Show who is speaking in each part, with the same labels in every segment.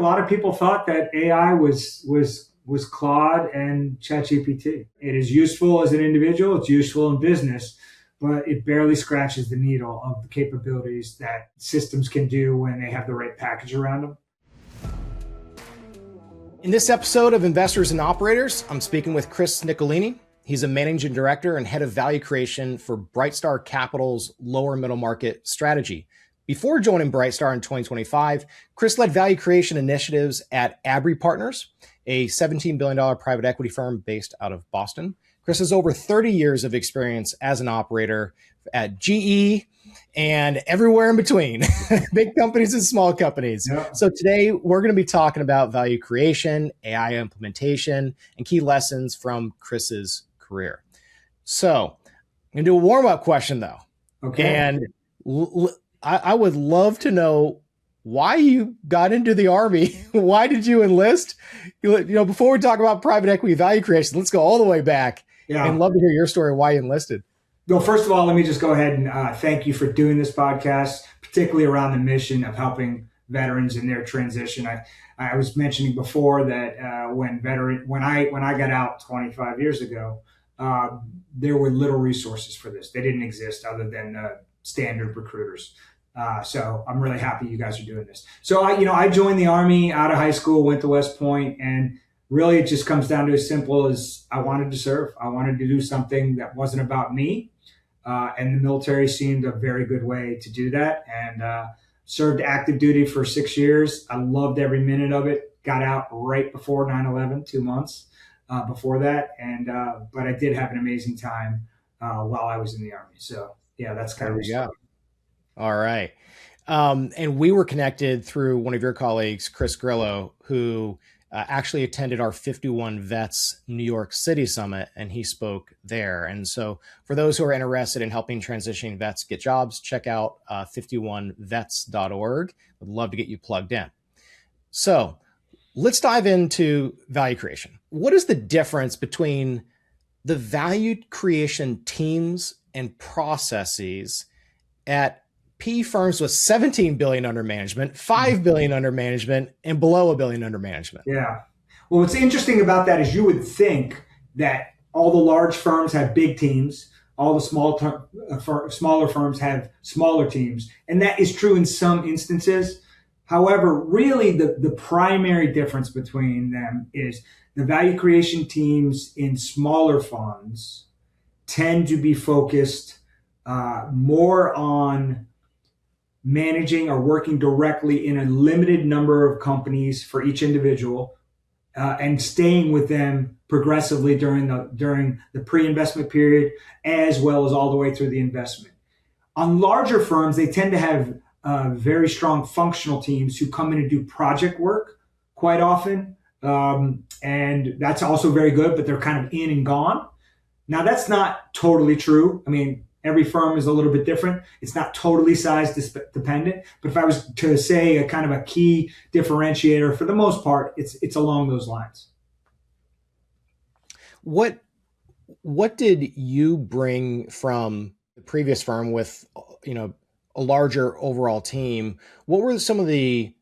Speaker 1: lot of people thought that AI was Claude and ChatGPT. It is useful as an individual. It's useful in business, but it barely scratches the needle of the capabilities that systems can do when they have the right package around them.
Speaker 2: In this episode of Investors and Operators, I'm speaking with Chris Nicolini. He's a managing director and head of value creation for Brightstar Capital's lower middle market strategy. Before joining Brightstar in 2025, Chris led value creation initiatives at Abry Partners, a $17 billion private equity firm based out of Boston. Chris has over 30 years of experience as an operator at GE and everywhere in between, big companies and small companies. Yeah. So today we're going to be talking about value creation, AI implementation, and key lessons from Chris's career. So I'm going to do a warm-up question though.
Speaker 1: Okay.
Speaker 2: And I would love to know why you got into the Army. Why did you enlist? Before we talk about private equity value creation, let's go all the way back. Yeah. And love to hear your story, why you enlisted.
Speaker 1: Well, first of all, let me just go ahead and thank you for doing this podcast, particularly around the mission of helping veterans in their transition. I was mentioning before that when I got out 25 years ago, there were little resources for this. They didn't exist other than standard recruiters. So I'm really happy you guys are doing this. So I joined the Army out of high school, went to West Point, and really it just comes down to as simple as I wanted to serve. I wanted to do something that wasn't about me. And the military seemed a very good way to do that, and served active duty for 6 years. I loved every minute of it. Got out right before 9/11, 2 months before that. But I did have an amazing time while I was in the Army. So yeah, that's kind of the story.
Speaker 2: All right. And we were connected through one of your colleagues, Chris Grillo, who actually attended our 51 Vets New York City Summit, and he spoke there. And so for those who are interested in helping transitioning vets get jobs, check out 51vets.org. Would love to get you plugged in. So let's dive into value creation. What is the difference between the value creation teams and processes at PE firms with 17 billion under management, 5 billion under management, and below $1 billion under management?
Speaker 1: Yeah. Well, what's interesting about that is you would think that all the large firms have big teams, all the smaller firms have smaller teams. And that is true in some instances. However, really the primary difference between them is the value creation teams in smaller funds tend to be focused more on managing or working directly in a limited number of companies for each individual, and staying with them progressively during the pre-investment period, as well as all the way through the investment. On larger firms, they tend to have very strong functional teams who come in and do project work quite often. And that's also very good, but they're kind of in and gone. Now, that's not totally true. I mean, every firm is a little bit different. It's not totally size dependent, but if I was to say a kind of a key differentiator, for the most part, it's along those lines.
Speaker 2: What did you bring from the previous firm with, a larger overall team? What were some of the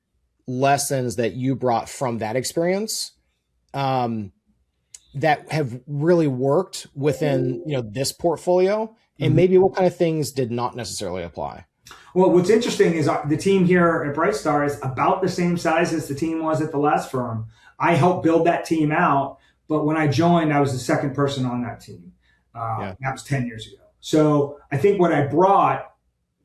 Speaker 2: lessons that you brought from that experience that have really worked within, this portfolio? And maybe what kind of things did not necessarily apply?
Speaker 1: Well, what's interesting is the team here at Brightstar is about the same size as the team was at the last firm. I helped build that team out, but when I joined, I was the second person on that team. That was 10 years ago. So I think what I brought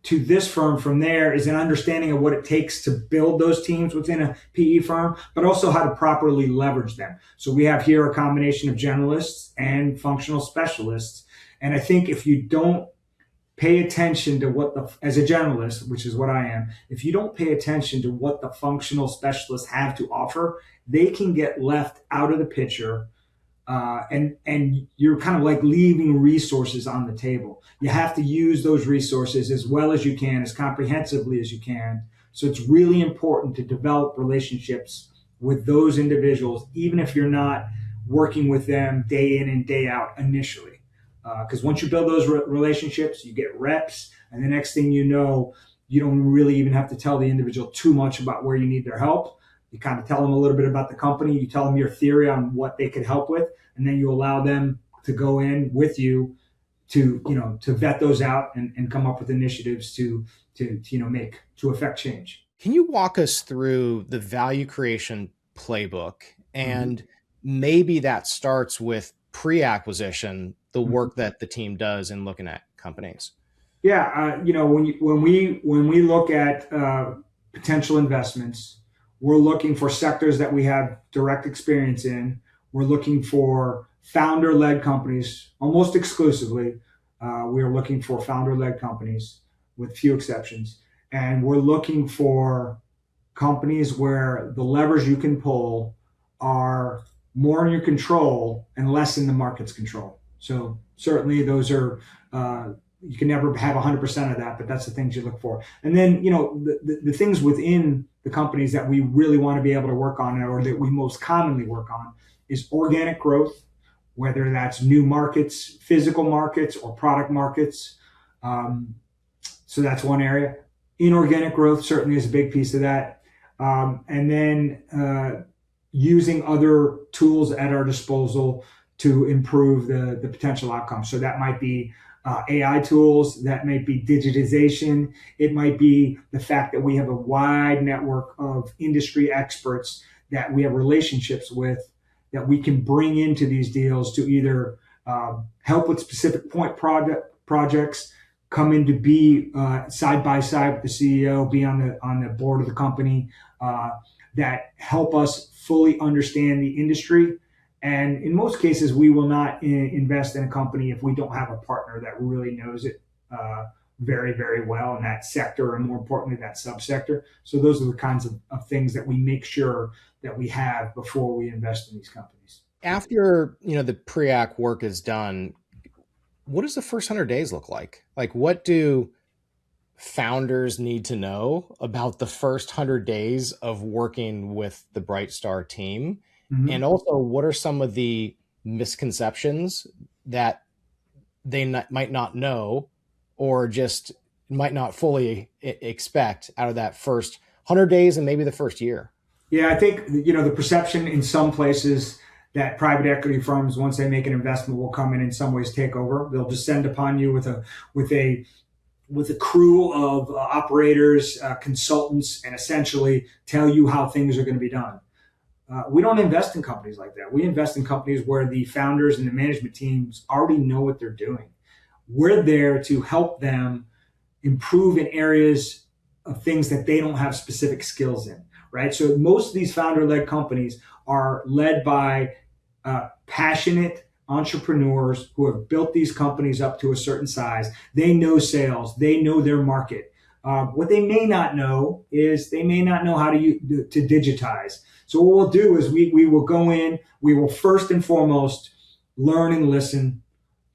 Speaker 1: to this firm from there is an understanding of what it takes to build those teams within a PE firm, but also how to properly leverage them. So we have here a combination of generalists and functional specialists. And I think if you don't pay attention to as a generalist, which is what I am, if you don't pay attention to what the functional specialists have to offer, they can get left out of the picture. And you're kind of like leaving resources on the table. You have to use those resources as well as you can, as comprehensively as you can. So it's really important to develop relationships with those individuals, even if you're not working with them day in and day out initially. Because once you build those relationships, you get reps, and the next thing you know, you don't really even have to tell the individual too much about where you need their help. You kind of tell them a little bit about the company. You tell them your theory on what they could help with, and then you allow them to go in with you to vet those out and come up with initiatives to make to affect change.
Speaker 2: Can you walk us through the value creation playbook? And maybe that starts with pre-acquisition, the work that the team does in looking at companies.
Speaker 1: Yeah, when we look at potential investments, we're looking for sectors that we have direct experience in. We're looking for founder-led companies almost exclusively. We are looking for founder-led companies with few exceptions. And we're looking for companies where the levers you can pull are more in your control and less in the market's control. So certainly those are, you can never have 100% of that, but that's the things you look for. And then, the things within the companies that we really want to be able to work on, or that we most commonly work on, is organic growth, whether that's new markets, physical markets, or product markets. So that's one area. Inorganic growth certainly is a big piece of that. And then using other tools at our disposal to improve the potential outcomes. So that might be AI tools, that might be digitization. It might be the fact that we have a wide network of industry experts that we have relationships with that we can bring into these deals to either help with specific point projects, come in to be side by side with the CEO, be on the board of the company, that help us fully understand the industry. And in most cases, we will not invest in a company if we don't have a partner that really knows it very, very well in that sector, and more importantly, that subsector. So those are the kinds of things that we make sure that we have before we invest in these companies.
Speaker 2: After the pre-ac work is done, what does the first 100 days look like? Like, what do founders need to know about the first 100 days of working with the Brightstar team? Mm-hmm. And also, what are some of the misconceptions that they might not know, or just might not fully expect out of that first 100 days and maybe the first year?
Speaker 1: Yeah, I think, the perception in some places that private equity firms, once they make an investment, will come in some ways take over. They'll descend upon you with a crew of operators, consultants, and essentially tell you how things are going to be done. We don't invest in companies like that. We invest in companies where the founders and the management teams already know what they're doing. We're there to help them improve in areas of things that they don't have specific skills in, right? So most of these founder-led companies are led by passionate entrepreneurs who have built these companies up to a certain size. They know sales. They know their market. What they may not know is they may not know how to digitize. So what we'll do is we will go in, we will first and foremost learn and listen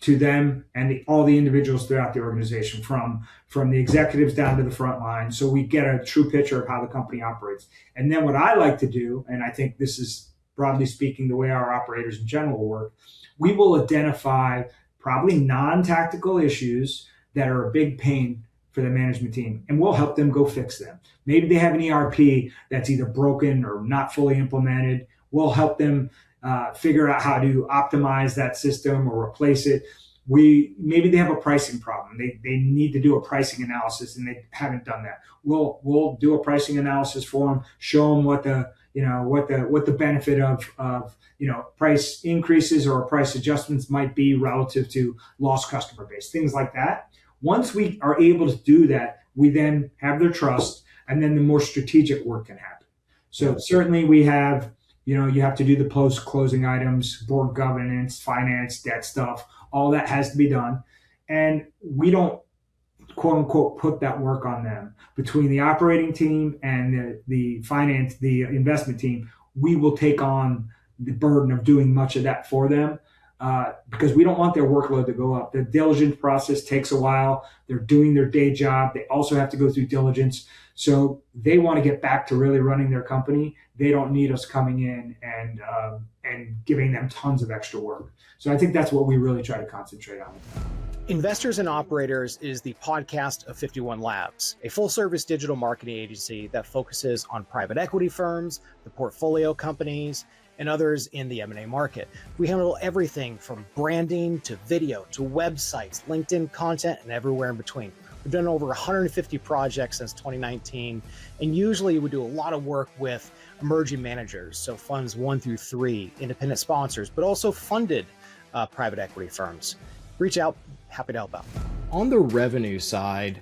Speaker 1: to them and all the individuals throughout the organization, from the executives down to the front line, so we get a true picture of how the company operates. And then what I like to do, and I think this is broadly speaking the way our operators in general work, we will identify probably non-tactical issues that are a big pain for the management team, and we'll help them go fix them. Maybe they have an ERP that's either broken or not fully implemented. We'll help them figure out how to optimize that system or replace it. Maybe they have a pricing problem. They need to do a pricing analysis and they haven't done that. We'll do a pricing analysis for them, show them what the benefit of price increases or price adjustments might be relative to lost customer base, things like that. Once we are able to do that, we then have their trust, and then the more strategic work can happen. So certainly we have, you have to do the post-closing items, board governance, finance, debt stuff, all that has to be done. And we don't, quote unquote, put that work on them. Between the operating team and the finance, the investment team, we will take on the burden of doing much of that for them. Because we don't want their workload to go up. The diligence process takes a while. They're doing their day job. They also have to go through diligence. So they want to get back to really running their company. They don't need us coming in and giving them tons of extra work. So I think that's what we really try to concentrate on.
Speaker 2: Investors and Operators is the podcast of 51 Labs, a full-service digital marketing agency that focuses on private equity firms, the portfolio companies, and others in the M&A market. We handle everything from branding to video to websites, LinkedIn content, and everywhere in between. We've done over 150 projects since 2019, and usually we do a lot of work with emerging managers, so funds 1 through 3, independent sponsors, but also funded private equity firms. Reach out, happy to help out. On the revenue side,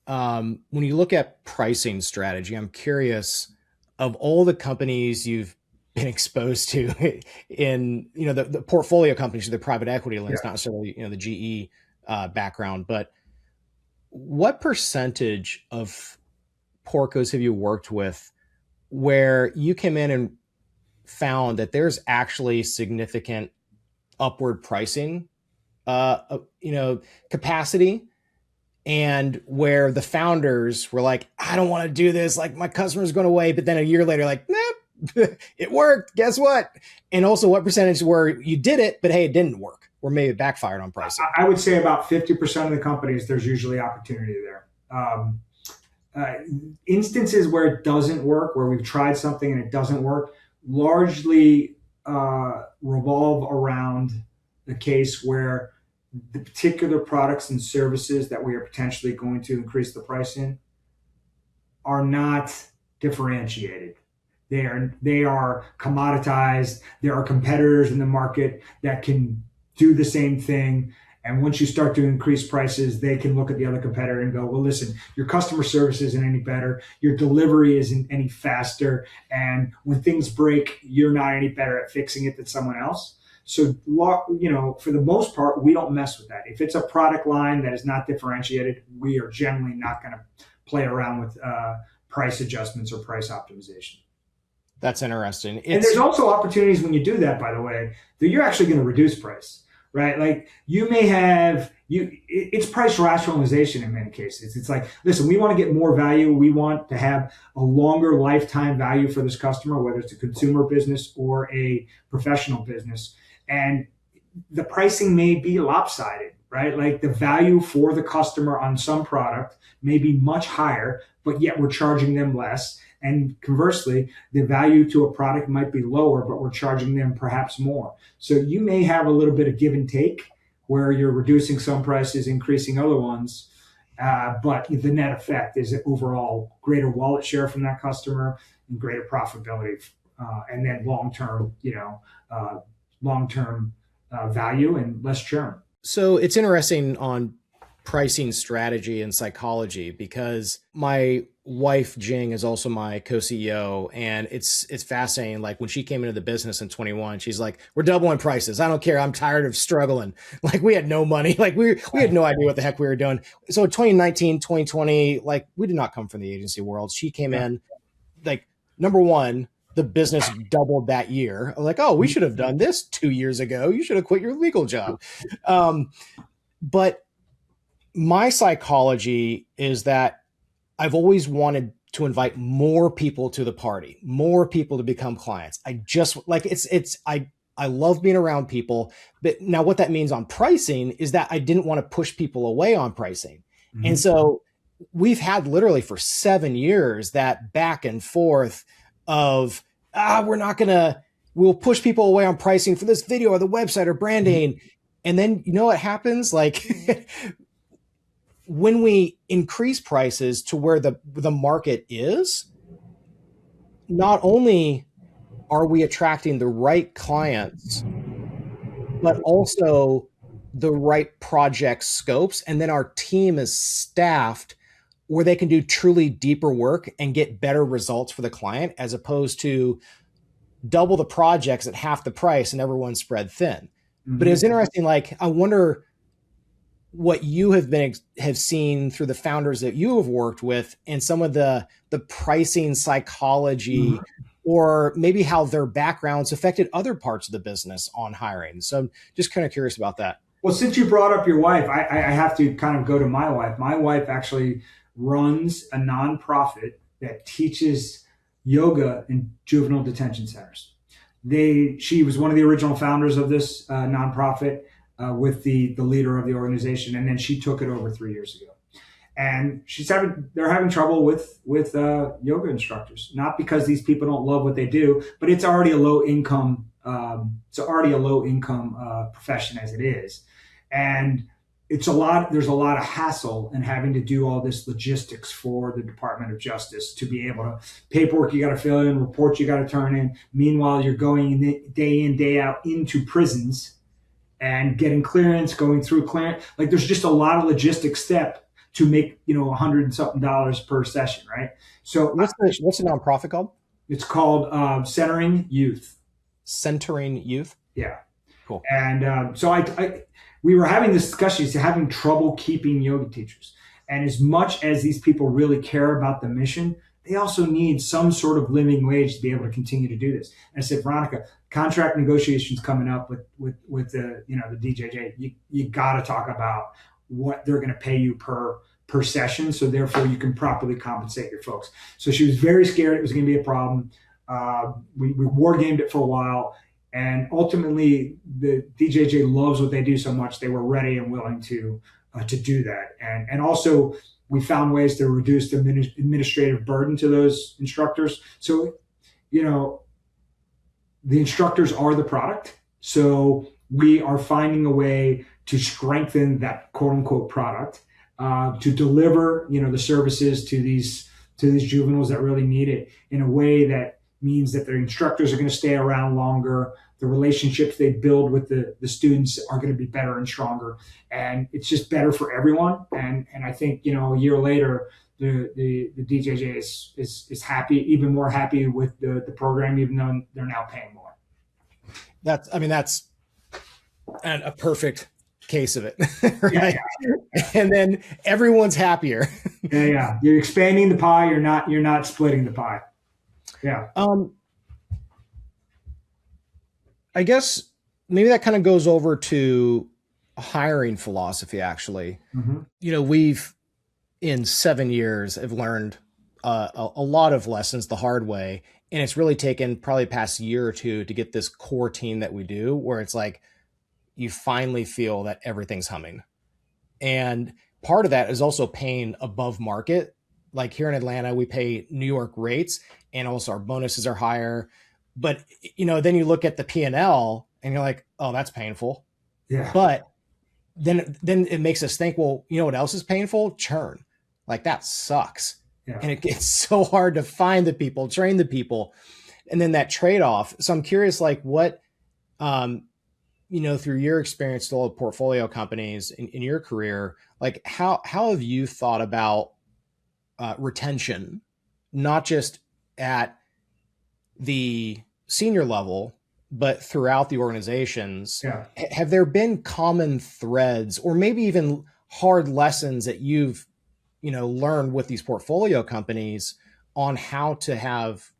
Speaker 2: when you look at pricing strategy, I'm curious, of all the companies you've been exposed to in, the portfolio companies, the private equity lens, not necessarily, the GE background, but what percentage of portcos have you worked with where you came in and found that there's actually significant upward pricing, capacity, and where the founders were like, I don't want to do this, like my customer's going away, but then a year later, like, nope, it worked, guess what? And also what percentage where you did it, but hey, it didn't work, or maybe it backfired on pricing?
Speaker 1: I would say about 50% of the companies, there's usually opportunity there. Instances where it doesn't work, where we've tried something and it doesn't work, largely revolve around the case where the particular products and services that we are potentially going to increase the price in are not differentiated. They are commoditized. There are competitors in the market that can do the same thing. And once you start to increase prices, they can look at the other competitor and go, well, listen, your customer service isn't any better. Your delivery isn't any faster. And when things break, you're not any better at fixing it than someone else. So, for the most part, we don't mess with that. If it's a product line that is not differentiated, we are generally not going to play around with price adjustments or price optimization.
Speaker 2: That's interesting.
Speaker 1: And there's also opportunities when you do that, by the way, that you're actually going to reduce price, right? Like you may have, it's price rationalization in many cases. It's like, listen, we want to get more value. We want to have a longer lifetime value for this customer, whether it's a consumer business or a professional business. And the pricing may be lopsided, right? Like the value for the customer on some product may be much higher, but yet we're charging them less. And conversely, the value to a product might be lower, but we're charging them perhaps more. So you may have a little bit of give and take where you're reducing some prices, increasing other ones. But the net effect is overall greater wallet share from that customer and greater profitability. And then long-term value and less churn.
Speaker 2: So it's interesting on pricing strategy and psychology, because my wife Jing is also my co-CEO, and it's fascinating. Like when she came into the business in 21, she's like, we're doubling prices. I don't care. I'm tired of struggling. Like we had no money. Like we had no idea what the heck we were doing. So in 2019, 2020, like we did not come from the agency world. She came in, like, number one, the business doubled that year. I'm like, oh, we should have done this 2 years ago. You should have quit your legal job. But my psychology is that I've always wanted to invite more people to the party, more people to become clients. I just like I love being around people. But now what that means on pricing is that I didn't want to push people away on pricing. Mm-hmm. And so we've had literally for 7 years that back and forth of, we'll push people away on pricing for this video or the website or branding. Mm-hmm. And then you know what happens? Like when we increase prices to where the market is, not only are we attracting the right clients, but also the right project scopes. And then our team is staffed where they can do truly deeper work and get better results for the client, as opposed to double the projects at half the price and everyone's spread thin. Mm-hmm. But it's interesting. Like, I wonder what you have seen through the founders that you have worked with and some of the pricing psychology, mm-hmm. or maybe how their backgrounds affected other parts of the business on hiring. So I'm just kind of curious about that.
Speaker 1: Well, since you brought up your wife, I have to kind of go to my wife. My wife actually runs a nonprofit that teaches yoga in juvenile detention centers. She was one of the original founders of this nonprofit with the leader of the organization, and then she took it over 3 years ago. And they're having trouble with yoga instructors, not because these people don't love what they do, but it's already a low income profession as it is, and there's a lot of hassle in having to do all this logistics for the Department of Justice to be able to paperwork you got to fill in, reports you got to turn in. Meanwhile, you're going day in, day out into prisons and getting clearance, going through clearance. Like there's just a lot of logistics step to make, $100 and something per session, right? So
Speaker 2: what's the nonprofit called?
Speaker 1: It's called Centering Youth.
Speaker 2: Centering Youth?
Speaker 1: Yeah.
Speaker 2: Cool.
Speaker 1: And so we were having this discussion, having trouble keeping yoga teachers. And as much as these people really care about the mission, they also need some sort of living wage to be able to continue to do this. And I said, Veronica, contract negotiations coming up with the DJJ, you got to talk about what they're going to pay you per session, so therefore you can properly compensate your folks. So she was very scared it was going to be a problem. We war gamed it for a while, and ultimately the DJJ loves what they do so much they were ready and willing to do that. And also we found ways to reduce the administrative burden to those instructors. So the instructors are the product. So we are finding a way to strengthen that quote unquote product, to deliver, the services to these juveniles that really need it in a way that means that their instructors are going to stay around longer. The relationships they build with the students are going to be better and stronger. And it's just better for everyone. And I think, a year later, the DJJ is happy, even more happy with the program, even though they're now paying more.
Speaker 2: That's a perfect case of it, right? Yeah. And then everyone's happier.
Speaker 1: Yeah. You're expanding the pie. You're not splitting the pie. Yeah.
Speaker 2: I guess maybe that kind of goes over to hiring philosophy, actually.
Speaker 1: Mm-hmm.
Speaker 2: We've in 7 years have learned a lot of lessons the hard way. And it's really taken probably past year or two to get this core team that we do, where it's like, you finally feel that everything's humming. And part of that is also paying above market. Like here in Atlanta, we pay New York rates, and also our bonuses are higher. But, then you look at the P&L and you're like, oh, that's painful.
Speaker 1: Yeah.
Speaker 2: But then it makes us think, well, what else is painful? Churn. Like that sucks.
Speaker 1: Yeah.
Speaker 2: And it's so hard to find the people, train the people, and then that trade-off. So I'm curious, like what, through your experience to all the portfolio companies in your career, like how have you thought about retention, not just at the senior level, but throughout the organizations?
Speaker 1: Yeah.
Speaker 2: Have there been common threads or maybe even hard lessons that you've, learned with these portfolio companies on how to have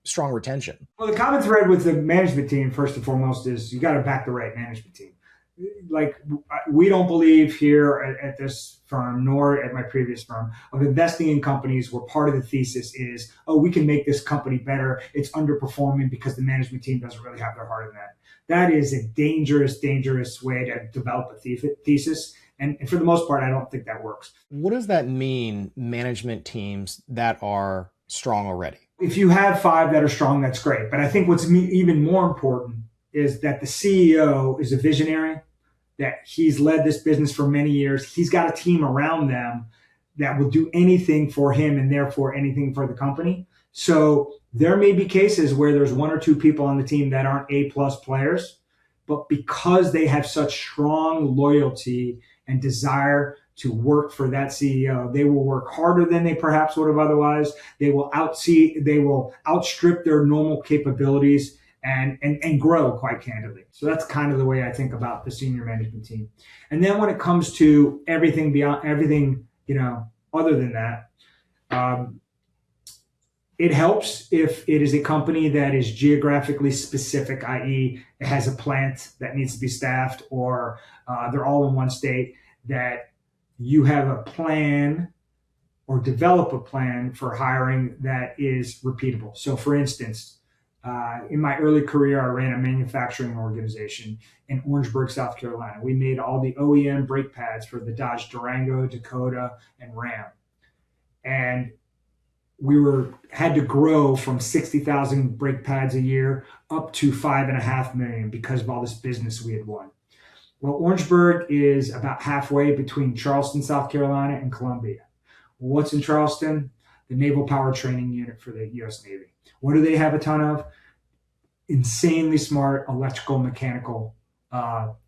Speaker 2: strong retention?
Speaker 1: Well, the common thread with the management team, first and foremost, is you got to back the right management team. Like we don't believe here at this firm, nor at my previous firm, of investing in companies where part of the thesis is, oh, we can make this company better. It's underperforming because the management team doesn't really have their heart in that. That is a dangerous, dangerous way to develop a thesis. And for the most part, I don't think that works.
Speaker 2: What does that mean, management teams that are strong already?
Speaker 1: If you have 5 that are strong, that's great. But I think what's even more important is that the CEO is a visionary, that he's led this business for many years. He's got a team around them that will do anything for him and therefore anything for the company. So there may be cases where there's 1 or 2 people on the team that aren't A+ players, but because they have such strong loyalty and desire to work for that CEO, they will work harder than they perhaps would have otherwise. They will outstrip their normal capabilities and grow, quite candidly. So that's kind of the way I think about the senior management team. And then when it comes to everything beyond everything, other than that, It helps if it is a company that is geographically specific, i.e., it has a plant that needs to be staffed, or they're all in one state, that you have a plan or develop a plan for hiring that is repeatable. So, for instance, in my early career, I ran a manufacturing organization in Orangeburg, South Carolina. We made all the OEM brake pads for the Dodge Durango, Dakota, and Ram. And we had to grow from 60,000 brake pads a year up to 5.5 million because of all this business we had won. Well, Orangeburg is about halfway between Charleston, South Carolina, and Columbia. What's in Charleston? The Naval Power Training Unit for the U.S. Navy. What do they have a ton of? Insanely smart electrical, mechanical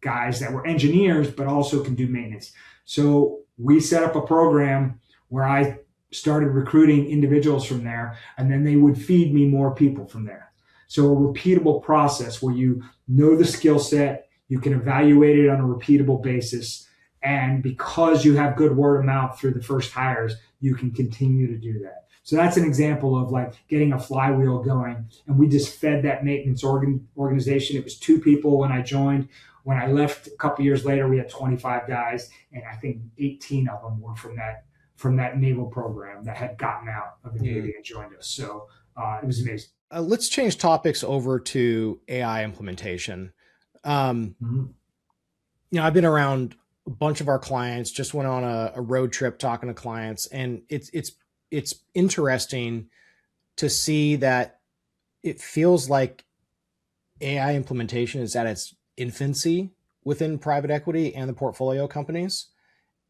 Speaker 1: guys that were engineers, but also can do maintenance. So we set up a program where I started recruiting individuals from there, and then they would feed me more people from there. So a repeatable process where you know the skill set, you can evaluate it on a repeatable basis, and because you have good word of mouth through the first hires, you can continue to do that. So that's an example of like getting a flywheel going. And we just fed that maintenance organization. It was 2 people when I joined. When I left a couple years later, we had 25 guys, and I think 18 of them were from that naval program that had gotten out of the Navy and joined us. So it was amazing.
Speaker 2: Let's change topics over to AI implementation. I've been around a bunch of our clients, just went on a road trip talking to clients, and it's interesting to see that it feels like AI implementation is at its infancy within private equity and the portfolio companies.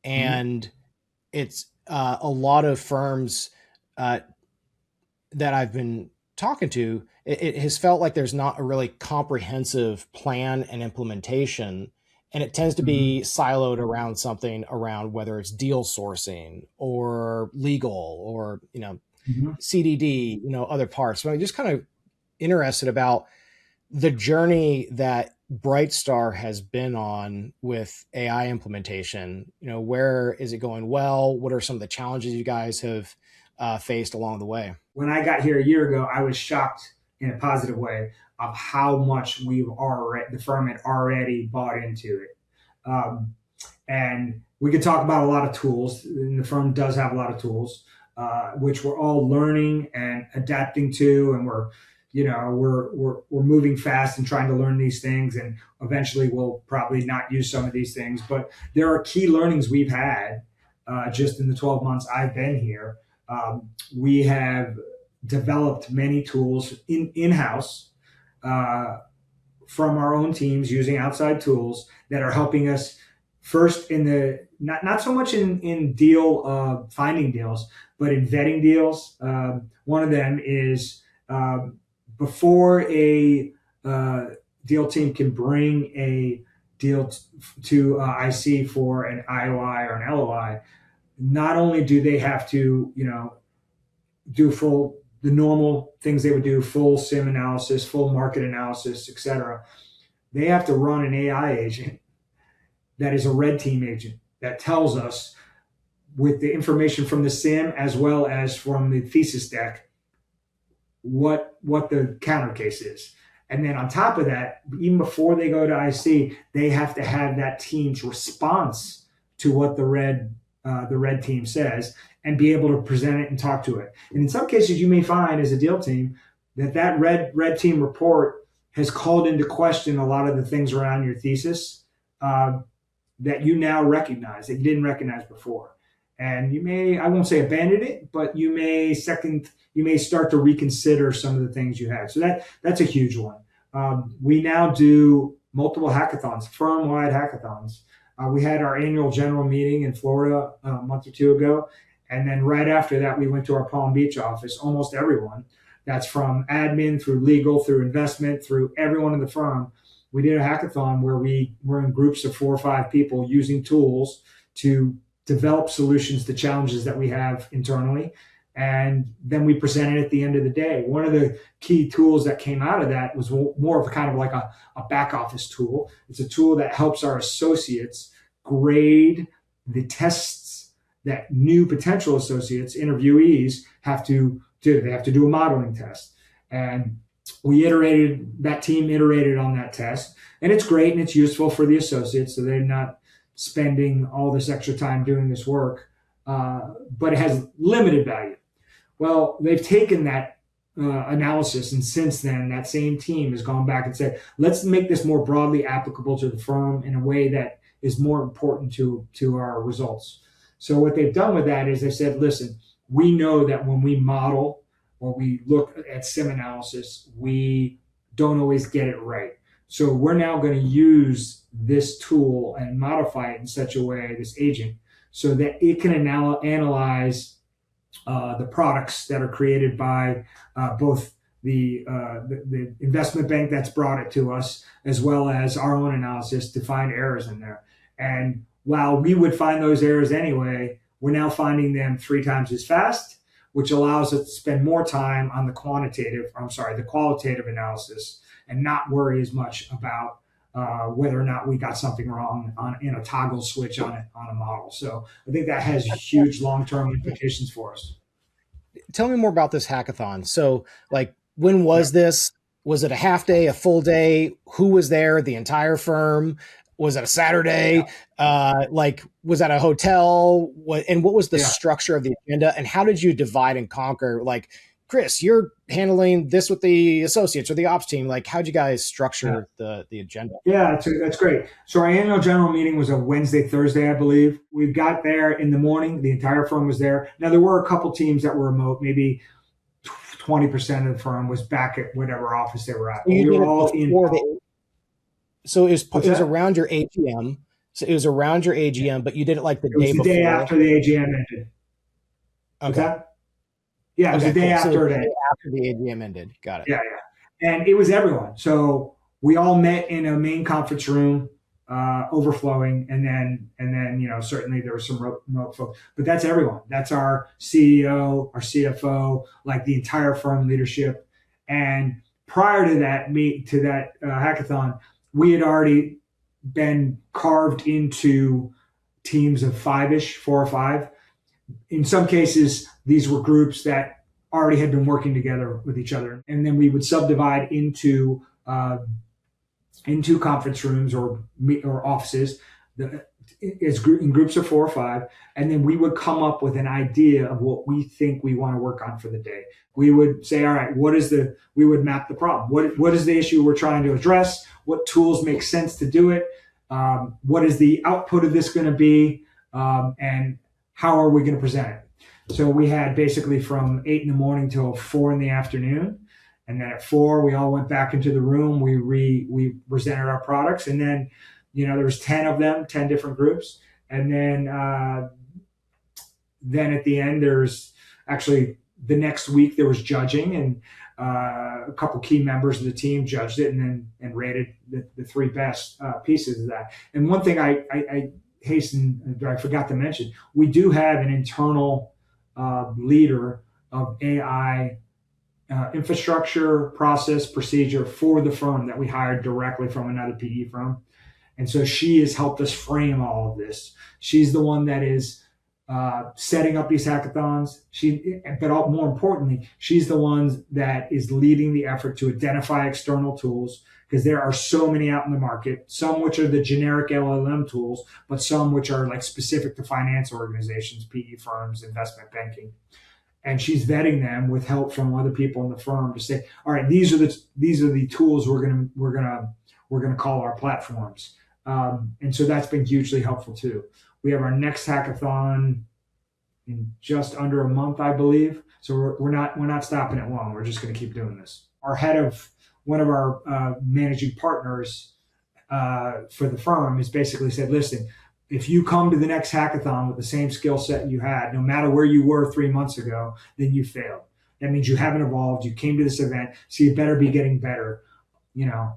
Speaker 2: And it's a lot of firms that I've been talking to, it has felt like there's not a really comprehensive plan and implementation. And it tends to be siloed around something around whether it's deal sourcing or legal or, CDD, other parts. So I'm just kind of interested about the journey that Brightstar has been on with AI implementation. Where is it going well? What are some of the challenges you guys have faced along the way?
Speaker 1: When I got here a year ago, I was shocked in a positive way of how much the firm had already bought into it. And we could talk about a lot of tools, and the firm does have a lot of tools, which we're all learning and adapting to, and we're moving fast and trying to learn these things, and eventually we'll probably not use some of these things. But there are key learnings we've had just in the 12 months I've been here. We have developed many tools in-house from our own teams using outside tools that are helping us first in the not so much in deal finding deals, but in vetting deals. One of them is before a deal team can bring a deal to IC for an IOI or an LOI, not only do they have to do the normal things they would do, full SIM analysis, full market analysis, etc. They have to run an AI agent that is a red team agent that tells us, with the information from the SIM as well as from the thesis deck, what the counter case is. And then on top of that, even before they go to IC, they have to have that team's response to what the red team says and be able to present it and talk to it. And in some cases, you may find as a deal team that red team report has called into question a lot of the things around your thesis that you now recognize that you didn't recognize before. And you may, I won't say abandon it, but you may start to reconsider some of the things you had. So that's a huge one. We now do multiple hackathons, firm-wide hackathons. We had our annual general meeting in Florida a month or 2 ago. And then right after that, we went to our Palm Beach office. Almost everyone, that's from admin through legal, through investment, through everyone in the firm. We did a hackathon where we were in groups of 4 or 5 people using tools to develop solutions to challenges that we have internally. And then we presented at the end of the day. One of the key tools that came out of that was more of a kind of like a back office tool. It's a tool that helps our associates grade the tests that new potential associates, interviewees, have to do. They have to do a modeling test. And that team iterated on that test. And it's great and it's useful for the associates. So they're not spending all this extra time doing this work, but it has limited value. Well, they've taken that analysis, and since then, that same team has gone back and said, let's make this more broadly applicable to the firm in a way that is more important to our results. So what they've done with that is they said, listen, we know that when we model or we look at SIM analysis, we don't always get it right. So we're now going to use this tool and modify it in such a way, this agent, so that it can analyze the products that are created by both the investment bank that's brought it to us, as well as our own analysis to find errors in there. And while we would find those errors anyway, we're now finding them 3 times as fast, which allows us to spend more time on the qualitative analysis and not worry as much about whether or not we got something wrong in a toggle switch on a model. So I think that has huge long-term implications for us.
Speaker 2: Tell me more about this hackathon. So like, when was this? Was it a half day, a full day? Who was there? The entire firm? Was it a Saturday? Was that a hotel? What was the structure of the agenda? And how did you divide and conquer? Like, Chris, you're handling this with the associates or the ops team. Like, how'd you guys structure the agenda?
Speaker 1: Yeah, that's great. So our annual general meeting was a Wednesday, Thursday, I believe. We got there in the morning. The entire firm was there. Now, there were a couple teams that were remote. Maybe 20% of the firm was back at whatever office they were at. We were all in.
Speaker 2: So it was around your AGM. So it was around your AGM, but you did it like the day before.
Speaker 1: The day after the AGM ended.
Speaker 2: Okay.
Speaker 1: Yeah, it was the day after
Speaker 2: the AGM ended. Got it.
Speaker 1: Yeah. And it was everyone. So we all met in a main conference room, overflowing, and then certainly there was some remote folks, but that's everyone. That's our CEO, our CFO, like the entire firm leadership. And prior to that hackathon, we had already been carved into teams of 4 or 5. In some cases, these were groups that already had been working together with each other. And then we would subdivide into conference rooms or offices in groups of 4 or 5. And then we would come up with an idea of what we think we want to work on for the day. We would say, all right, we would map the problem. What is the issue we're trying to address? What tools make sense to do it? What is the output of this going to be? And how are we going to present it? So we had basically from 8 in the morning till 4 in the afternoon. And then at 4, we all went back into the room. We presented our products. And then, there was 10 of them, 10 different groups. And then at the end, there's actually the next week there was judging, and a couple key members of the team judged it and rated the 3 best pieces of that. And one thing I forgot to mention, we do have an internal leader of AI infrastructure, process, procedure for the firm that we hired directly from another PE firm. And so she has helped us frame all of this. She's the one that is setting up these hackathons. But more importantly, she's the one that is leading the effort to identify external tools, because there are so many out in the market, some which are the generic LLM tools, but some which are like specific to finance organizations, PE firms, investment banking. And she's vetting them with help from other people in the firm to say, all right, these are the tools we're gonna call our platforms. And so that's been hugely helpful too. We have our next hackathon in just under a month, I believe. So we're not stopping at one. We're just going to keep doing this. Our head of one of our managing partners for the firm has basically said, listen, if you come to the next hackathon with the same skill set you had, no matter where you were 3 months ago, then you failed. That means you haven't evolved. You came to this event, so you better be getting better.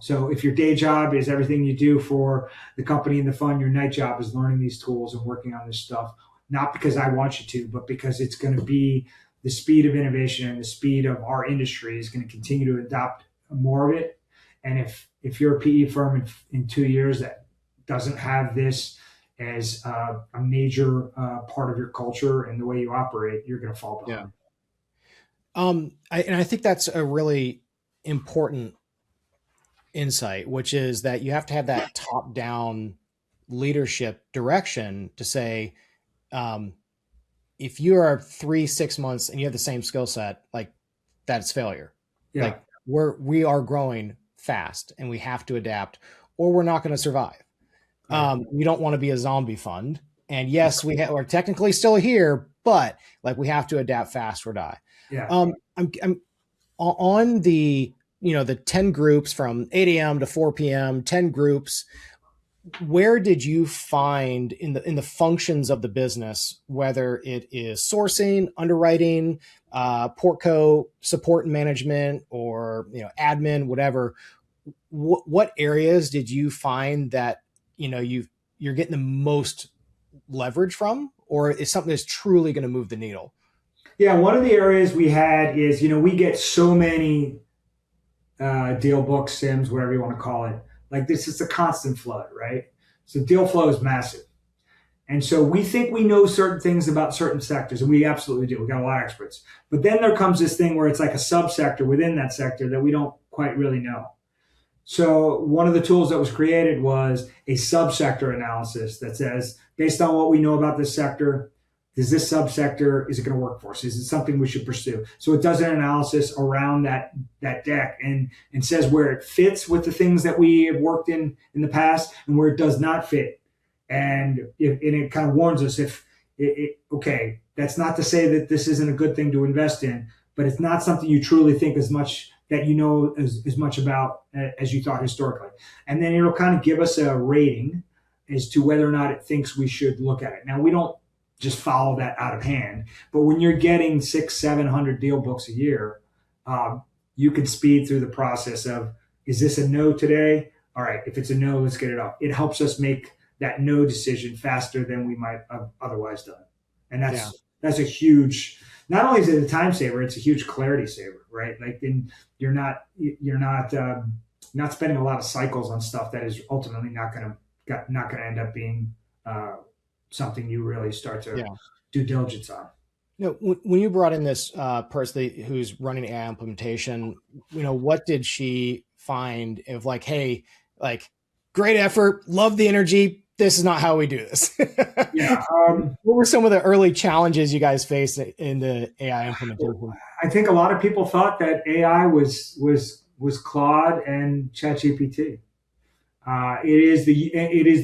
Speaker 1: So if your day job is everything you do for the company and the fund, your night job is learning these tools and working on this stuff, not because I want you to, but because it's going to be the speed of innovation and the speed of our industry is going to continue to adopt more of it. And if you're a PE firm in 2 years that doesn't have this as a major part of your culture and the way you operate, you're going to fall behind.
Speaker 2: I think that's a really important insight, which is that you have to have that top down leadership direction to say, if you are 3, 6 months and you have the same skill set, like that's failure.
Speaker 1: Yeah.
Speaker 2: Like we are growing fast and we have to adapt or we're not going to survive. We don't want to be a zombie fund. And yes, we're technically still here, but like we have to adapt fast or die.
Speaker 1: Yeah.
Speaker 2: I'm on the 10 groups from 8 a.m. to 4 p.m., 10 groups. Where did you find in the functions of the business, whether it is sourcing, underwriting, portco, support and management, or admin, whatever? What areas did you find that you're getting the most leverage from, or is something that's truly going to move the needle?
Speaker 1: Yeah, one of the areas we had is, we get so many deal books, sims, whatever you want to call it. Like this is a constant flood, right? So deal flow is massive. And so we think we know certain things about certain sectors, and we absolutely do. We got a lot of experts. But then there comes this thing where it's like a subsector within that sector that we don't quite really know. So one of the tools that was created was a subsector analysis that says, based on what we know about this sector, is this subsector, is it going to work for us? Is it something we should pursue? So it does an analysis around that deck and says where it fits with the things that we have worked in the past and where it does not fit. And it kind of warns us okay, that's not to say that this isn't a good thing to invest in, but it's not something you truly think as much that you know as much about as you thought historically. And then it'll kind of give us a rating as to whether or not it thinks we should look at it. Now, we don't just follow that out of hand, but when you're getting 600-700 deal books a year, you can speed through the process of, is this a no today? All right, if it's a no, let's get it off. It helps us make that no decision faster than we might have otherwise done. And that's a huge, not only is it a time saver, it's a huge clarity saver, right? Like then you're not spending a lot of cycles on stuff that is ultimately not going to end up being something you really start to do diligence on.
Speaker 2: When you brought in this person who's running AI implementation, what did she find of like, hey, like great effort, love the energy, this is not how we do this? What were some of the early challenges you guys faced in the AI implementation?
Speaker 1: I think a lot of people thought that AI was Claude and ChatGPT. It is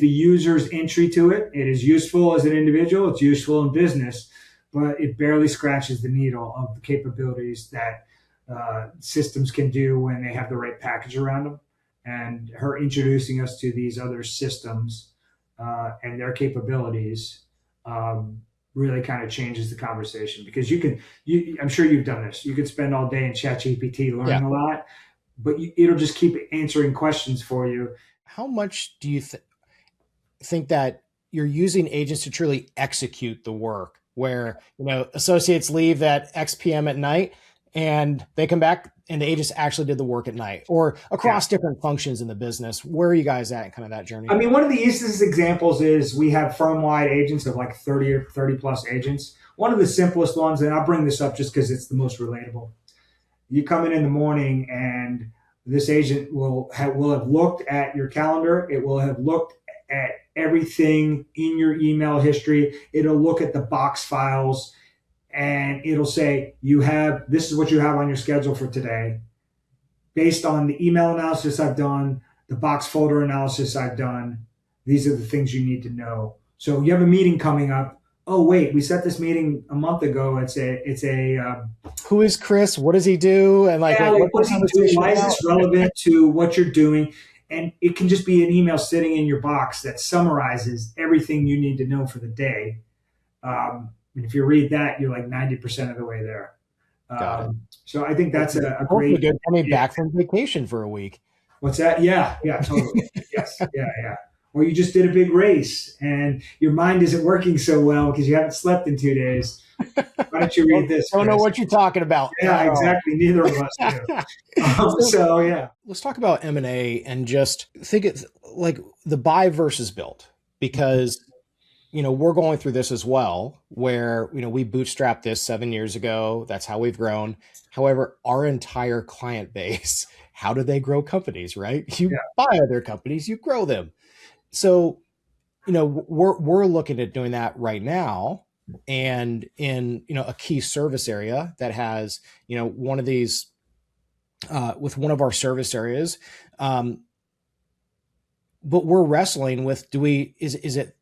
Speaker 1: the user's entry to it. It is useful as an individual. It's useful in business, but it barely scratches the needle of the capabilities that systems can do when they have the right package around them. And her introducing us to these other systems and their capabilities really kind of changes the conversation, because I'm sure you've done this. You could spend all day in ChatGPT learning a lot, but it'll just keep answering questions for you.
Speaker 2: How much do you think that you're using agents to truly execute the work, where associates leave at X PM at night and they come back and the agents actually did the work at night, or across different functions in the business? Where are you guys at in kind of that journey?
Speaker 1: I mean, one of the easiest examples is we have firm-wide agents of like 30 or 30 plus agents. One of the simplest ones, and I'll bring this up just because it's the most relatable. You come in the morning and this agent will have looked at your calendar. It will have looked at everything in your email history. It'll look at the box files, and it'll say, this is what you have on your schedule for today. Based on the email analysis I've done, the box folder analysis I've done, these are the things you need to know. So you have a meeting coming up. Oh, wait, we set this meeting a month ago.
Speaker 2: Who is Chris? What does he do? And what
Speaker 1: does he do? Why is this relevant to what you're doing? And it can just be an email sitting in your box that summarizes everything you need to know for the day. And if you read that, you're like 90% of the way there.
Speaker 2: Got it.
Speaker 1: So I think that's a great.
Speaker 2: Good coming back from vacation for a week.
Speaker 1: What's that? Yeah, totally. Yes, yeah. Or you just did a big race and your mind isn't working so well because you haven't slept in 2 days. Why don't you read this?
Speaker 2: I don't know what you're talking about.
Speaker 1: Yeah, exactly. Neither of us do. So yeah.
Speaker 2: Let's talk about M&A and just think it's like the buy versus build, because we're going through this as well, where we bootstrapped this 7 years ago. That's how we've grown. However, our entire client base, how do they grow companies, right? You
Speaker 1: Yeah.
Speaker 2: buy other companies, you grow them. So, we're looking at doing that right now. And in, a key service area that has, one of these, with one of our service areas, but we're wrestling with, is it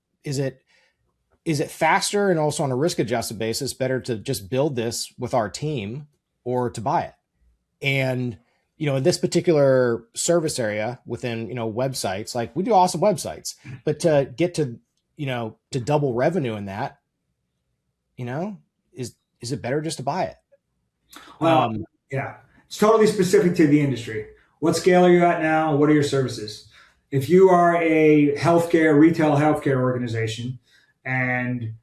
Speaker 2: faster and also on a risk adjusted basis better to just build this with our team or to buy it? And in this particular service area within websites, like we do awesome websites, but to get to to double revenue in that, is it better just to buy it?
Speaker 1: Well, yeah, it's totally specific to the industry. What scale are you at now? What are your services? If you are a retail healthcare organization, and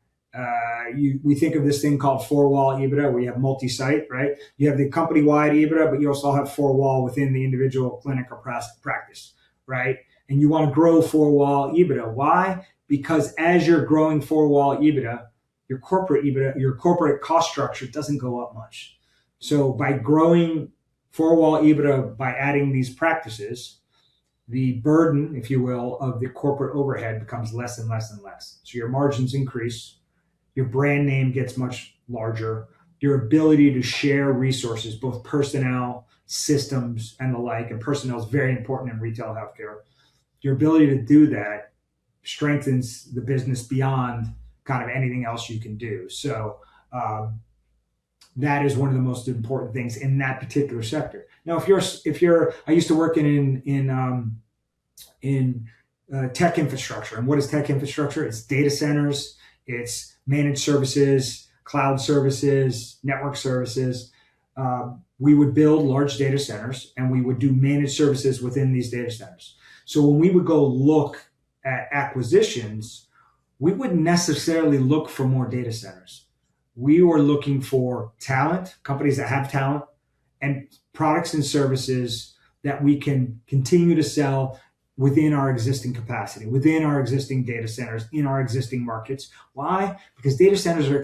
Speaker 1: we think of this thing called four-wall EBITDA, where you have multi-site, right? You have the company-wide EBITDA, but you also have four-wall within the individual clinic or practice, right? And you want to grow four-wall EBITDA. Why? Because as you're growing four-wall EBITDA, your corporate cost structure doesn't go up much. So by growing four-wall EBITDA, by adding these practices, the burden, if you will, of the corporate overhead becomes less and less and less. So your margins increase, your brand name gets much larger, your ability to share resources, both personnel, systems, and the like, and personnel is very important in retail healthcare. Your ability to do that strengthens the business beyond kind of anything else you can do. So that is one of the most important things in that particular sector. Now, I used to work in tech infrastructure. And what is tech infrastructure? It's data centers, it's managed services, cloud services, network services. We would build large data centers and we would do managed services within these data centers. So when we would go look at acquisitions, we wouldn't necessarily look for more data centers. We were looking for talent, companies that have talent, and products and services that we can continue to sell within our existing capacity, within our existing data centers, in our existing markets. Why? Because data centers are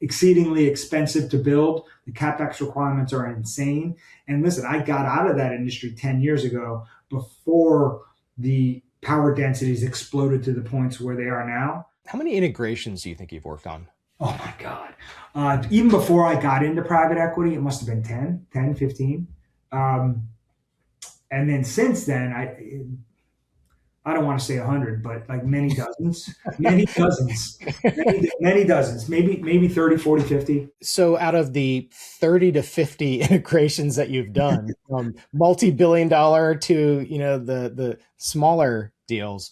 Speaker 1: exceedingly expensive to build. The CapEx requirements are insane. And listen, I got out of that industry 10 years ago before the power densities exploded to the points where they are now.
Speaker 2: How many integrations do you think you've worked on?
Speaker 1: Oh my God. Even before I got into private equity, it must have been 10, 15. And then since then, I don't want to say 100, but like many dozens, many dozens, many dozens, maybe 30, 40, 50.
Speaker 2: So out of the 30 to 50 integrations that you've done, from multi-billion-dollar to, the smaller deals,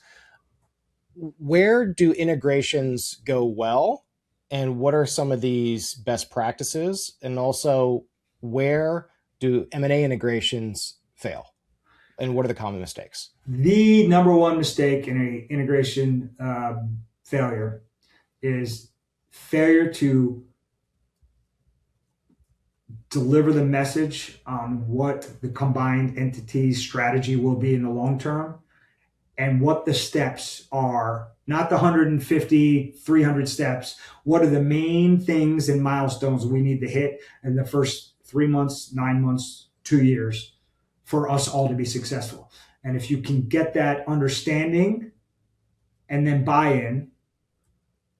Speaker 2: where do integrations go well? And what are some of these best practices? And also, where do M&A integrations fail? And what are the common mistakes?
Speaker 1: The number one mistake in an integration failure is failure to deliver the message on what the combined entity's strategy will be in the long term and what the steps are, not the 150, 300 steps. What are the main things and milestones we need to hit in the first 3 months, 9 months, 2 years for us all to be successful? And if you can get that understanding and then buy-in,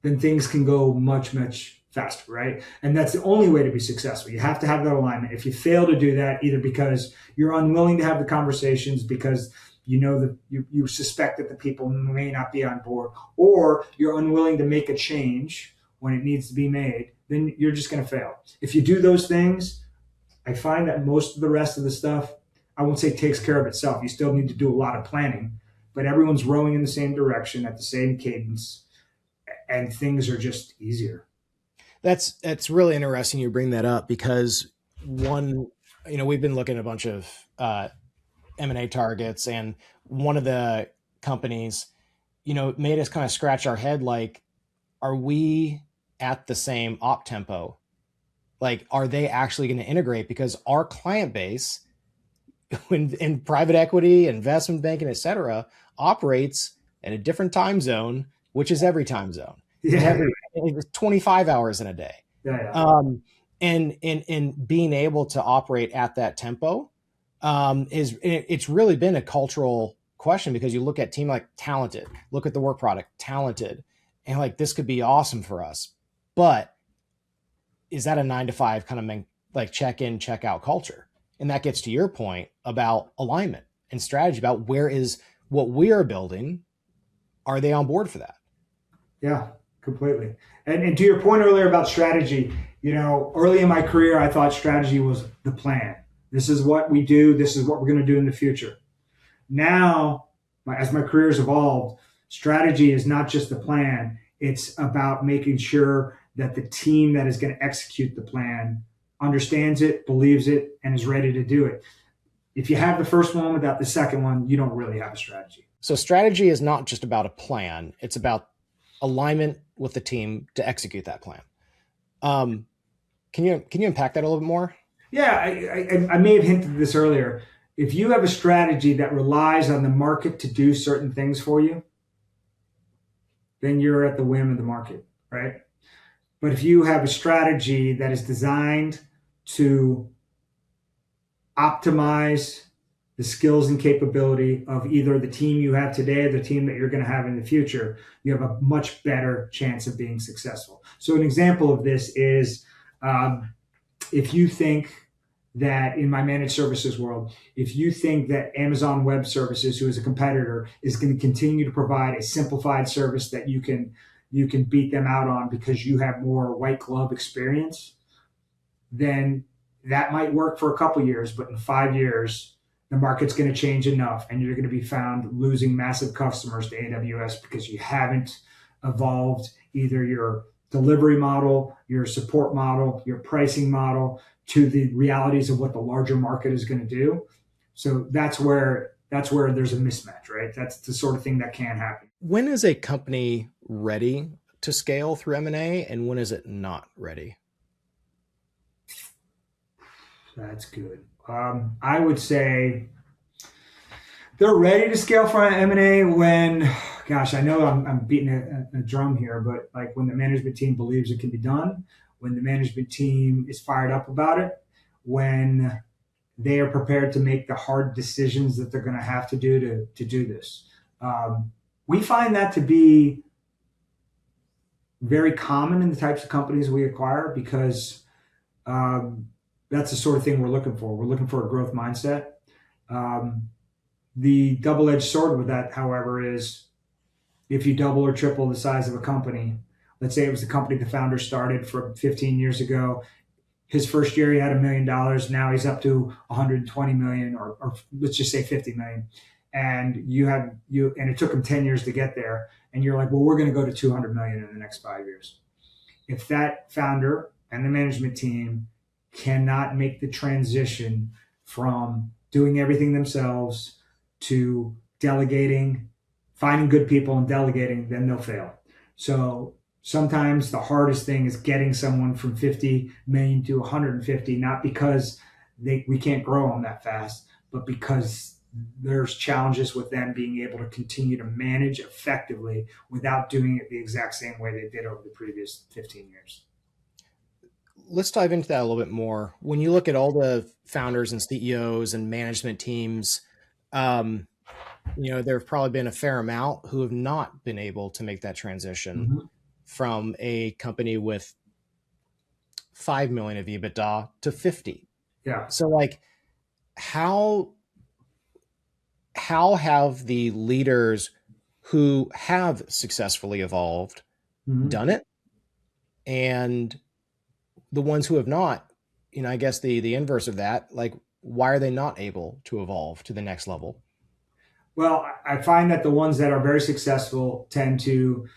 Speaker 1: then things can go much, much faster, right? And that's the only way to be successful. You have to have that alignment. If you fail to do that, either because you're unwilling to have the conversations, because that you suspect that the people may not be on board, or you're unwilling to make a change when it needs to be made, then you're just going to fail. If you do those things, I find that most of the rest of the stuff, I won't say takes care of itself. You still need to do a lot of planning, but everyone's rowing in the same direction at the same cadence, and things are just easier.
Speaker 2: That's really interesting you bring that up, because we've been looking at a bunch of M&A targets, and one of the companies, made us kind of scratch our head, like, are we at the same op tempo? Like, are they actually going to integrate? Because our client base in private equity, investment banking, et cetera, operates in a different time zone, which is every time zone.
Speaker 1: Yeah.
Speaker 2: Every 25 hours in a day.
Speaker 1: Yeah.
Speaker 2: and being able to operate at that tempo it's really been a cultural question, because you look at team like talented, look at the work product, talented, and like this could be awesome for us, but is that a 9 to 5 kind of like check in, check out culture? And that gets to your point about alignment and strategy, about where is what we are building. Are they on board for that?
Speaker 1: Yeah, completely. And to your point earlier about strategy, early in my career, I thought strategy was the plan. This is what we do. This is what we're going to do in the future. Now, as my career has evolved, strategy is not just the plan. It's about making sure that the team that is going to execute the plan understands it, believes it, and is ready to do it. If you have the first one without the second one, you don't really have a strategy.
Speaker 2: So strategy is not just about a plan. It's about alignment with the team to execute that plan. Can you unpack that a little bit more?
Speaker 1: Yeah, I may have hinted at this earlier. If you have a strategy that relies on the market to do certain things for you, then you're at the whim of the market, right? But if you have a strategy that is designed to optimize the skills and capability of either the team you have today or the team that you're going to have in the future, you have a much better chance of being successful. So an example of this is if you think that in my managed services world, if you think that Amazon Web Services, who is a competitor, is going to continue to provide a simplified service that you can beat them out on because you have more white glove experience, then that might work for a couple of years, but in 5 years, the market's going to change enough and you're going to be found losing massive customers to AWS because you haven't evolved either your delivery model, your support model, your pricing model to the realities of what the larger market is going to do. So that's where there's a mismatch, right? That's the sort of thing that can happen.
Speaker 2: When is a company ready to scale through M&A, and when is it not ready?
Speaker 1: That's good. I would say they're ready to scale for M&A when, gosh, I know I'm beating a drum here, but like when the management team believes it can be done, when the management team is fired up about it, when they are prepared to make the hard decisions that they're going to have to do to do this. We find that to be very common in the types of companies we acquire because that's the sort of thing we're looking for. We're looking for a growth mindset. The double-edged sword with that, however, is if you double or triple the size of a company, let's say it was the company the founder started from 15 years ago. His first year he had $1 million. Now he's up to 120 million, or let's just say 50 million. And and it took him 10 years to get there. And you're like, well, we're going to go to 200 million in the next 5 years. If that founder and the management team cannot make the transition from doing everything themselves to delegating, finding good people and delegating, then they'll fail. So sometimes the hardest thing is getting someone from 50 million to 150, not because we can't grow them that fast, but because there's challenges with them being able to continue to manage effectively without doing it the exact same way they did over the previous 15 years.
Speaker 2: Let's dive into that a little bit more. When you look at all the founders and CEOs and management teams, there have probably been a fair amount who have not been able to make that transition from a company with 5 million of EBITDA to 50.
Speaker 1: Yeah.
Speaker 2: So like how have the leaders who have successfully evolved done it? And the ones who have not, I guess the inverse of that, like why are they not able to evolve to the next level?
Speaker 1: Well, I find that the ones that are very successful tend to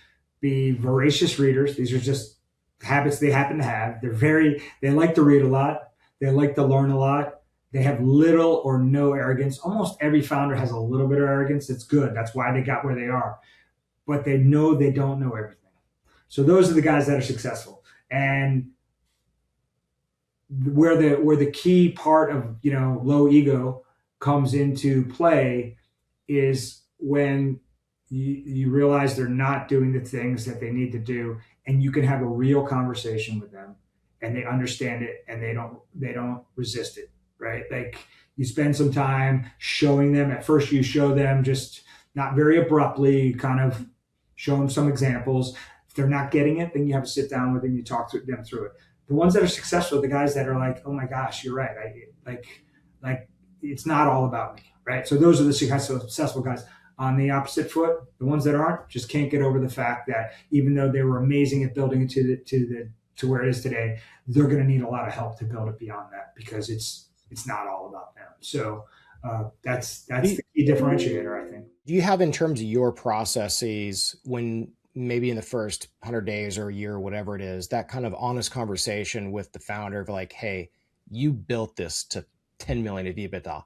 Speaker 1: be voracious readers. These are just habits they happen to have. They like to read a lot. They like to learn a lot. They have little or no arrogance. Almost every founder has a little bit of arrogance. It's good. That's why they got where they are. But they know they don't know everything. So those are the guys that are successful. And where the key part of low ego comes into play is when you realize they're not doing the things that they need to do, and you can have a real conversation with them and they understand it and they don't resist it, right? Like you spend some time showing them. At first you show them just not very abruptly, you kind of show them some examples. If they're not getting it, then you have to sit down with them, you talk to them through it. The ones that are successful are the guys that are like, oh my gosh, you're right. Like it's not all about me, right? So those are the successful guys. On the opposite foot, the ones that aren't just can't get over the fact that even though they were amazing at building it to where it is today, they're going to need a lot of help to build it beyond that because it's not all about them. So that's the key differentiator, I think.
Speaker 2: Do you have, in terms of your processes, when maybe in the first 100 days or a year or whatever it is, that kind of honest conversation with the founder of like, hey, you built this to 10 million of EBITDA.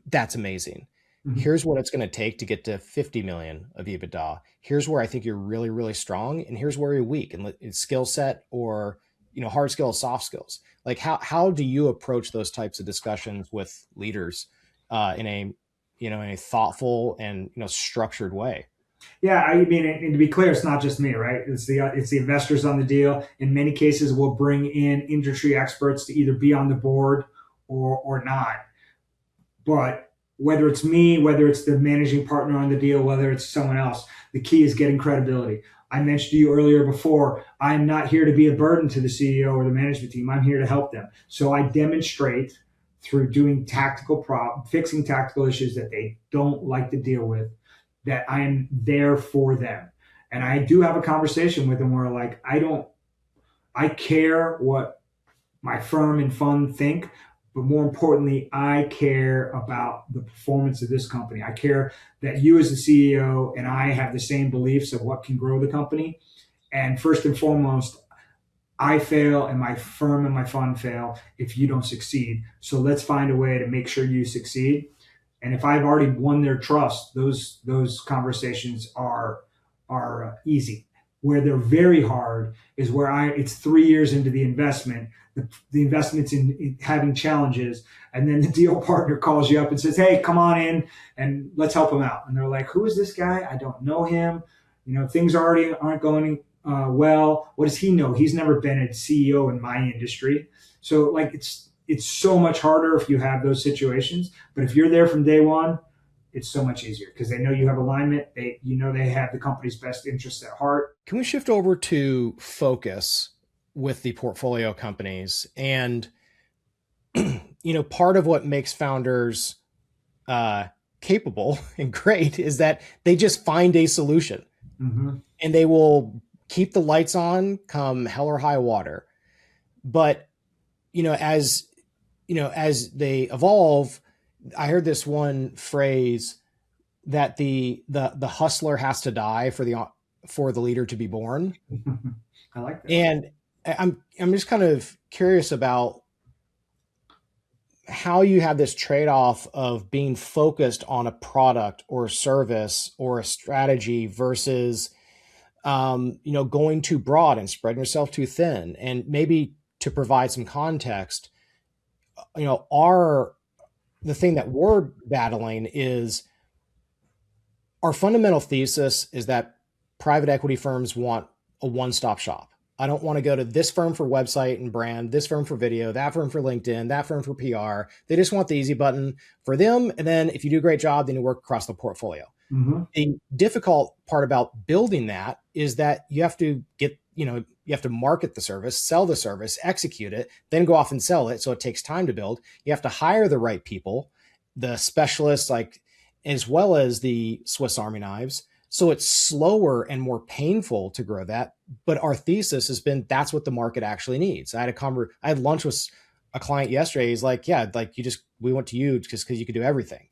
Speaker 2: That's amazing. Mm-hmm. Here's what it's going to take to get to 50 million of EBITDA. Here's where I think you're really, really strong. And here's where you're weak in skill set or, hard skills, soft skills. Like how do you approach those types of discussions with leaders in a thoughtful and, structured way?
Speaker 1: Yeah, I mean, and to be clear, it's not just me, right? It's the investors on the deal. In many cases, we'll bring in industry experts to either be on the board or not. But whether it's me, whether it's the managing partner on the deal, whether it's someone else, the key is getting credibility. I mentioned to you earlier before, I'm not here to be a burden to the CEO or the management team. I'm here to help them. So I demonstrate through doing fixing tactical issues that they don't like to deal with, that I am there for them. And I do have a conversation with them where like, I care what my firm and fund think, but more importantly, I care about the performance of this company. I care that you as the CEO and I have the same beliefs of what can grow the company. And first and foremost, I fail and my firm and my fund fail if you don't succeed. So let's find a way to make sure you succeed. And if I've already won their trust, those conversations are easy. Where they're very hard is where it's 3 years into the investment, the investment's in having challenges, and then the deal partner calls you up and says, "Hey, come on in and let's help him out." And they're like, "Who is this guy? I don't know him. Things already aren't going well. What does he know? He's never been a CEO in my industry." So like it's so much harder if you have those situations. But if you're there from day one, it's so much easier because they know you have alignment. They have the company's best interests at heart.
Speaker 2: Can we shift over to focus with the portfolio companies? And, part of what makes founders capable and great is that they just find a solution. Mm-hmm. And they will keep the lights on come hell or high water. But, as they evolve, I heard this one phrase that the hustler has to die for the leader to be born.
Speaker 1: I like that.
Speaker 2: And I'm just kind of curious about how you have this trade-off of being focused on a product or a service or a strategy versus going too broad and spreading yourself too thin. And maybe to provide some context, the thing that we're battling is our fundamental thesis is that private equity firms want a one-stop shop. I don't want to go to this firm for website and brand, this firm for video, that firm for LinkedIn, that firm for PR. They just want the easy button for them. And then if you do a great job, then you work across the portfolio. Mm-hmm. The difficult part about building that is that you have to you have to market the service, sell the service, execute it, then go off and sell it. So it takes time to build. You have to hire the right people, the specialists, as well as the Swiss Army knives. So it's slower and more painful to grow that. But our thesis has been that's what the market actually needs. I had lunch with a client yesterday. He's like, yeah, we went to you just because you could do everything,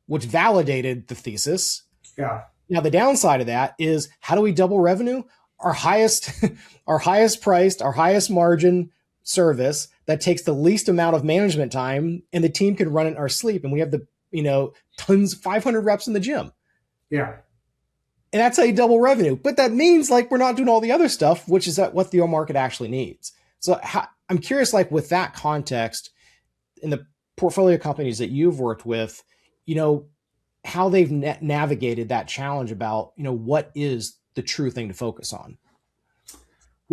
Speaker 2: which validated the thesis.
Speaker 1: Yeah.
Speaker 2: Now the downside of that is how do we double revenue? Our highest priced, our highest margin service that takes the least amount of management time, and the team can run it in our sleep. And we have the, tons, 500 reps in the gym.
Speaker 1: Yeah.
Speaker 2: And that's how you double revenue. But that means we're not doing all the other stuff, which is what the market actually needs. So I'm curious, with that context in the portfolio companies that you've worked with, how they've navigated that challenge about, what is the true thing to focus on.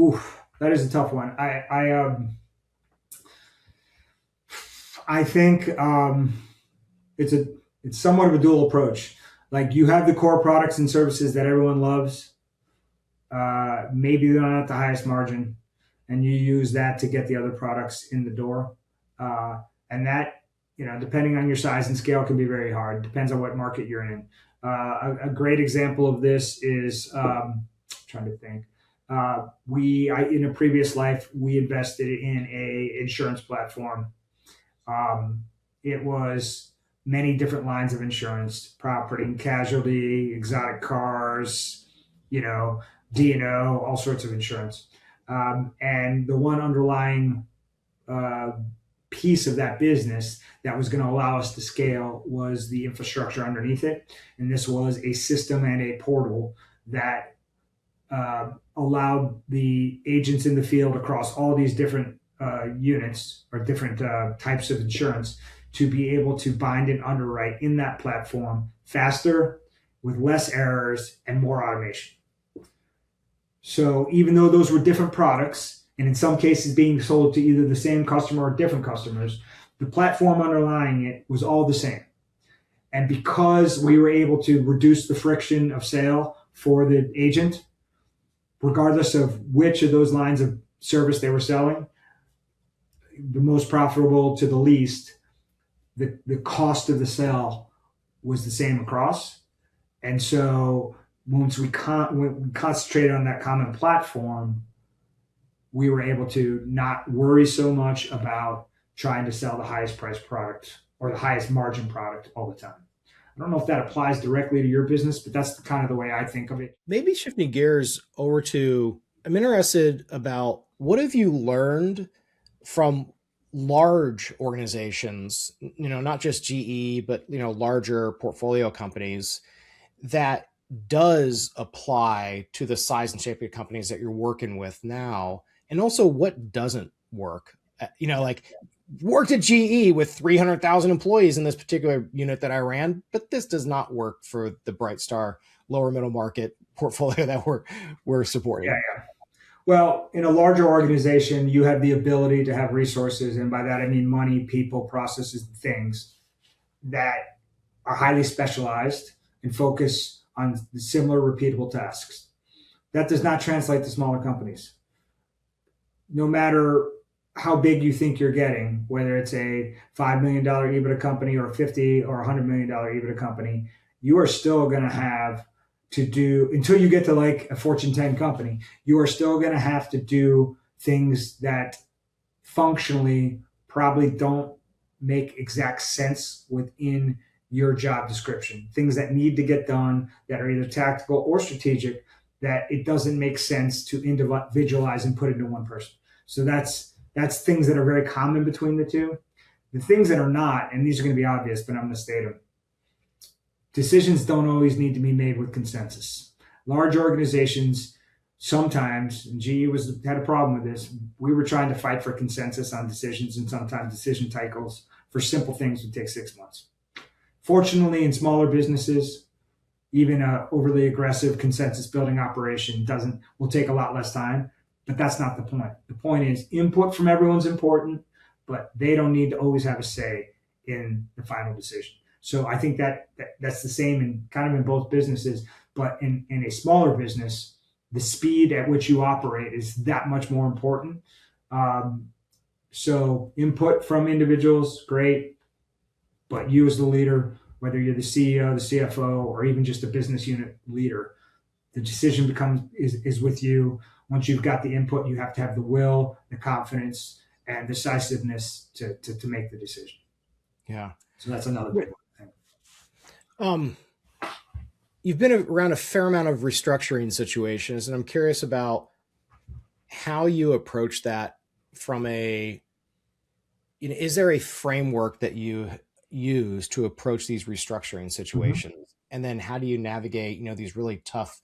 Speaker 1: Oof. That is a tough one. I think it's a it's somewhat of a dual approach. Like you have the core products and services that everyone loves. Maybe they're not at the highest margin, and you use that to get the other products in the door. And that, depending on your size and scale, can be very hard. Depends on what market you're in. A great example of this is trying to think. In a previous life, we invested in a insurance platform. It was many different lines of insurance: property and casualty, exotic cars, D&O, all sorts of insurance. And the one underlying piece of that business that was going to allow us to scale was the infrastructure underneath it. And this was a system and a portal that allowed the agents in the field across all these different units or different types of insurance to be able to bind and underwrite in that platform faster, with less errors and more automation. So even though those were different products, and in some cases being sold to either the same customer or different customers, the platform underlying it was all the same. And because we were able to reduce the friction of sale for the agent, regardless of which of those lines of service they were selling, the most profitable to the least, the cost of the sale was the same across. And so once we concentrated on that common platform, we were able to not worry so much about trying to sell the highest price product or the highest margin product all the time. I don't know if that applies directly to your business, but that's kind of the way I think of it.
Speaker 2: Maybe shifting gears over to, I'm interested about what have you learned from large organizations, not just GE, but, larger portfolio companies that does apply to the size and shape of companies that you're working with now, and also what doesn't work. Like worked at GE with 300,000 employees in this particular unit that I ran, but this does not work for the Brightstar lower middle market portfolio that we're supporting.
Speaker 1: Yeah. Well, in a larger organization, you have the ability to have resources, and by that I mean money, people, processes, and things that are highly specialized and focus on similar repeatable tasks. That does not translate to smaller companies. No matter how big you think you're getting, whether it's a $5 million EBITDA company or a $50 or $100 million EBITDA company, you are still going to have to do, until you get to like a Fortune 10 company, you are still going to have to do things that functionally probably don't make exact sense within your job description. Things that need to get done that are either tactical or strategic, that it doesn't make sense to individualize and put into one person. So that's things that are very common between the two. The things that are not, and these are going to be obvious, but I'm going to state them. Decisions don't always need to be made with consensus. Large organizations, sometimes, and GE had a problem with this, we were trying to fight for consensus on decisions, and sometimes decision cycles for simple things would take 6 months. Fortunately, in smaller businesses, even an overly aggressive consensus building operation will take a lot less time, but that's not the point. The point is input from everyone's important, but they don't need to always have a say in the final decision. So I think that's the same in both businesses, but in a smaller business, the speed at which you operate is that much more important. So input from individuals, great, but you as the leader, whether you're the CEO, the CFO, or even just a business unit leader, the decision is with you. Once you've got the input, you have to have the will, the confidence, and decisiveness to make the decision.
Speaker 2: Yeah.
Speaker 1: So that's another big one.
Speaker 2: You've been around a fair amount of restructuring situations, and I'm curious about how you approach that from is there a framework that you use to approach these restructuring situations? Mm-hmm. And then how do you navigate, these really tough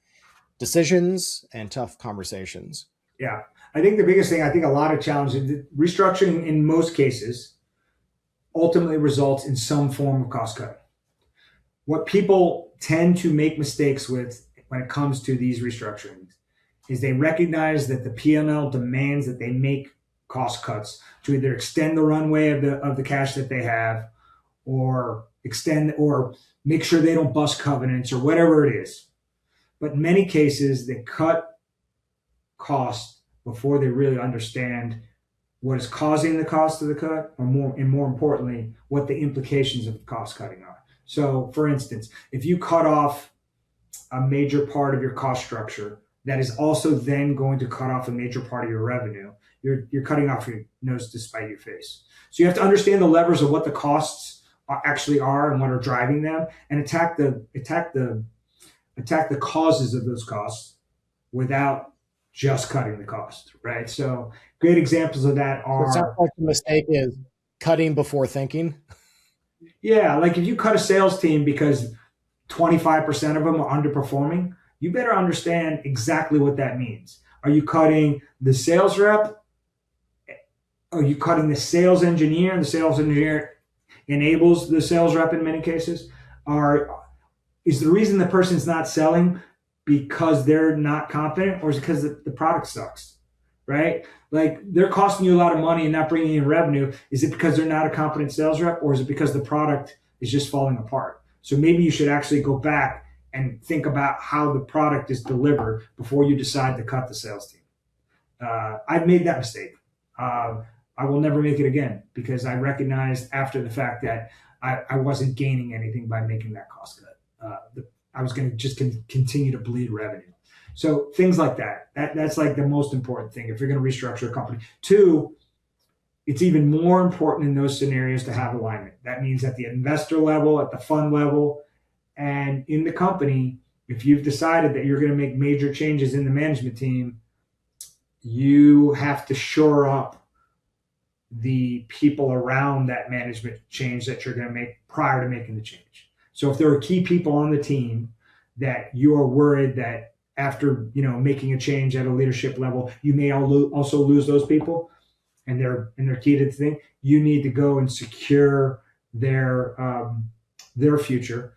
Speaker 2: decisions and tough conversations?
Speaker 1: Yeah. I think the biggest thing, a lot of challenges, restructuring in most cases ultimately results in some form of cost cutting. What people tend to make mistakes with when it comes to these restructurings is they recognize that the P&L demands that they make cost cuts to either extend the runway of the cash that they have, or extend or make sure they don't bust covenants or whatever it is. But in many cases, they cut costs before they really understand what is causing the cost of the cut, or more importantly, what the implications of the cost cutting are. So, for instance, if you cut off a major part of your cost structure, that is also then going to cut off a major part of your revenue, you're cutting off your nose to spite your face. So you have to understand the levers of what the costs actually are and what are driving them, and attack the causes of those costs without just cutting the cost, right? So great examples of that are.
Speaker 2: So it sounds like the mistake is cutting before thinking.
Speaker 1: Yeah, like if you cut a sales team because 25% of them are underperforming, you better understand exactly what that means. Are you cutting the sales rep? Are you cutting the sales engineer? The sales engineer enables the sales rep in many cases. Is the reason the person's not selling because they're not competent, or is it because the product sucks, right? Like they're costing you a lot of money and not bringing in revenue. Is it because they're not a competent sales rep, or is it because the product is just falling apart? So maybe you should actually go back and think about how the product is delivered before you decide to cut the sales team. I've made that mistake. I will never make it again, because I recognized after the fact that I wasn't gaining anything by making that cost cut. I was going to just continue to bleed revenue. So things like that. That's like the most important thing if you're going to restructure a company. Two, it's even more important in those scenarios to have alignment. That means at the investor level, at the fund level, and in the company, if you've decided that you're going to make major changes in the management team, you have to shore up the people around that management change that you're going to make prior to making the change. So if there are key people on the team that you are worried that after making a change at a leadership level, you may also lose those people, and they're key to the thing, you need to go and secure their future,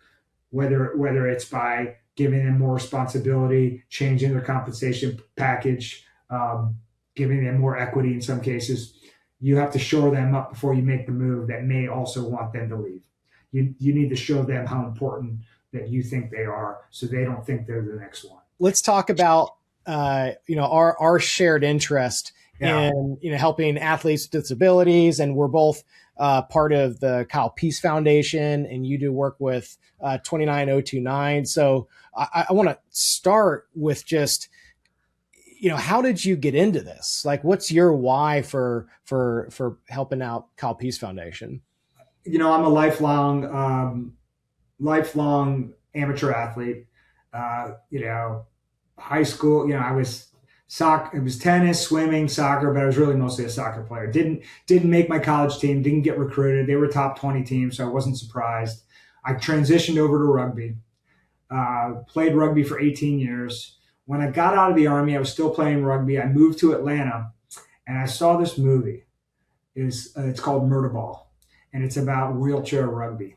Speaker 1: whether it's by giving them more responsibility, changing their compensation package, giving them more equity in some cases. You have to shore them up before you make the move that may also want them to leave. You need to show them how important that you think they are, so they don't think they're the next one.
Speaker 2: Let's talk about our shared interest in helping athletes with disabilities, and we're both part of the Kyle Peace Foundation, and you do work with 29029. So I want to start with just how did you get into this? Like, what's your why for helping out Kyle Peace Foundation?
Speaker 1: I'm a lifelong amateur athlete. High school, I was soccer. It was tennis, swimming, soccer, but I was really mostly a soccer player. Didn't make my college team. Didn't get recruited. They were top 20 team, so I wasn't surprised. I transitioned over to rugby. Played rugby for 18 years. When I got out of the Army, I was still playing rugby. I moved to Atlanta, and I saw this movie. It's called Murder Ball, and it's about wheelchair rugby.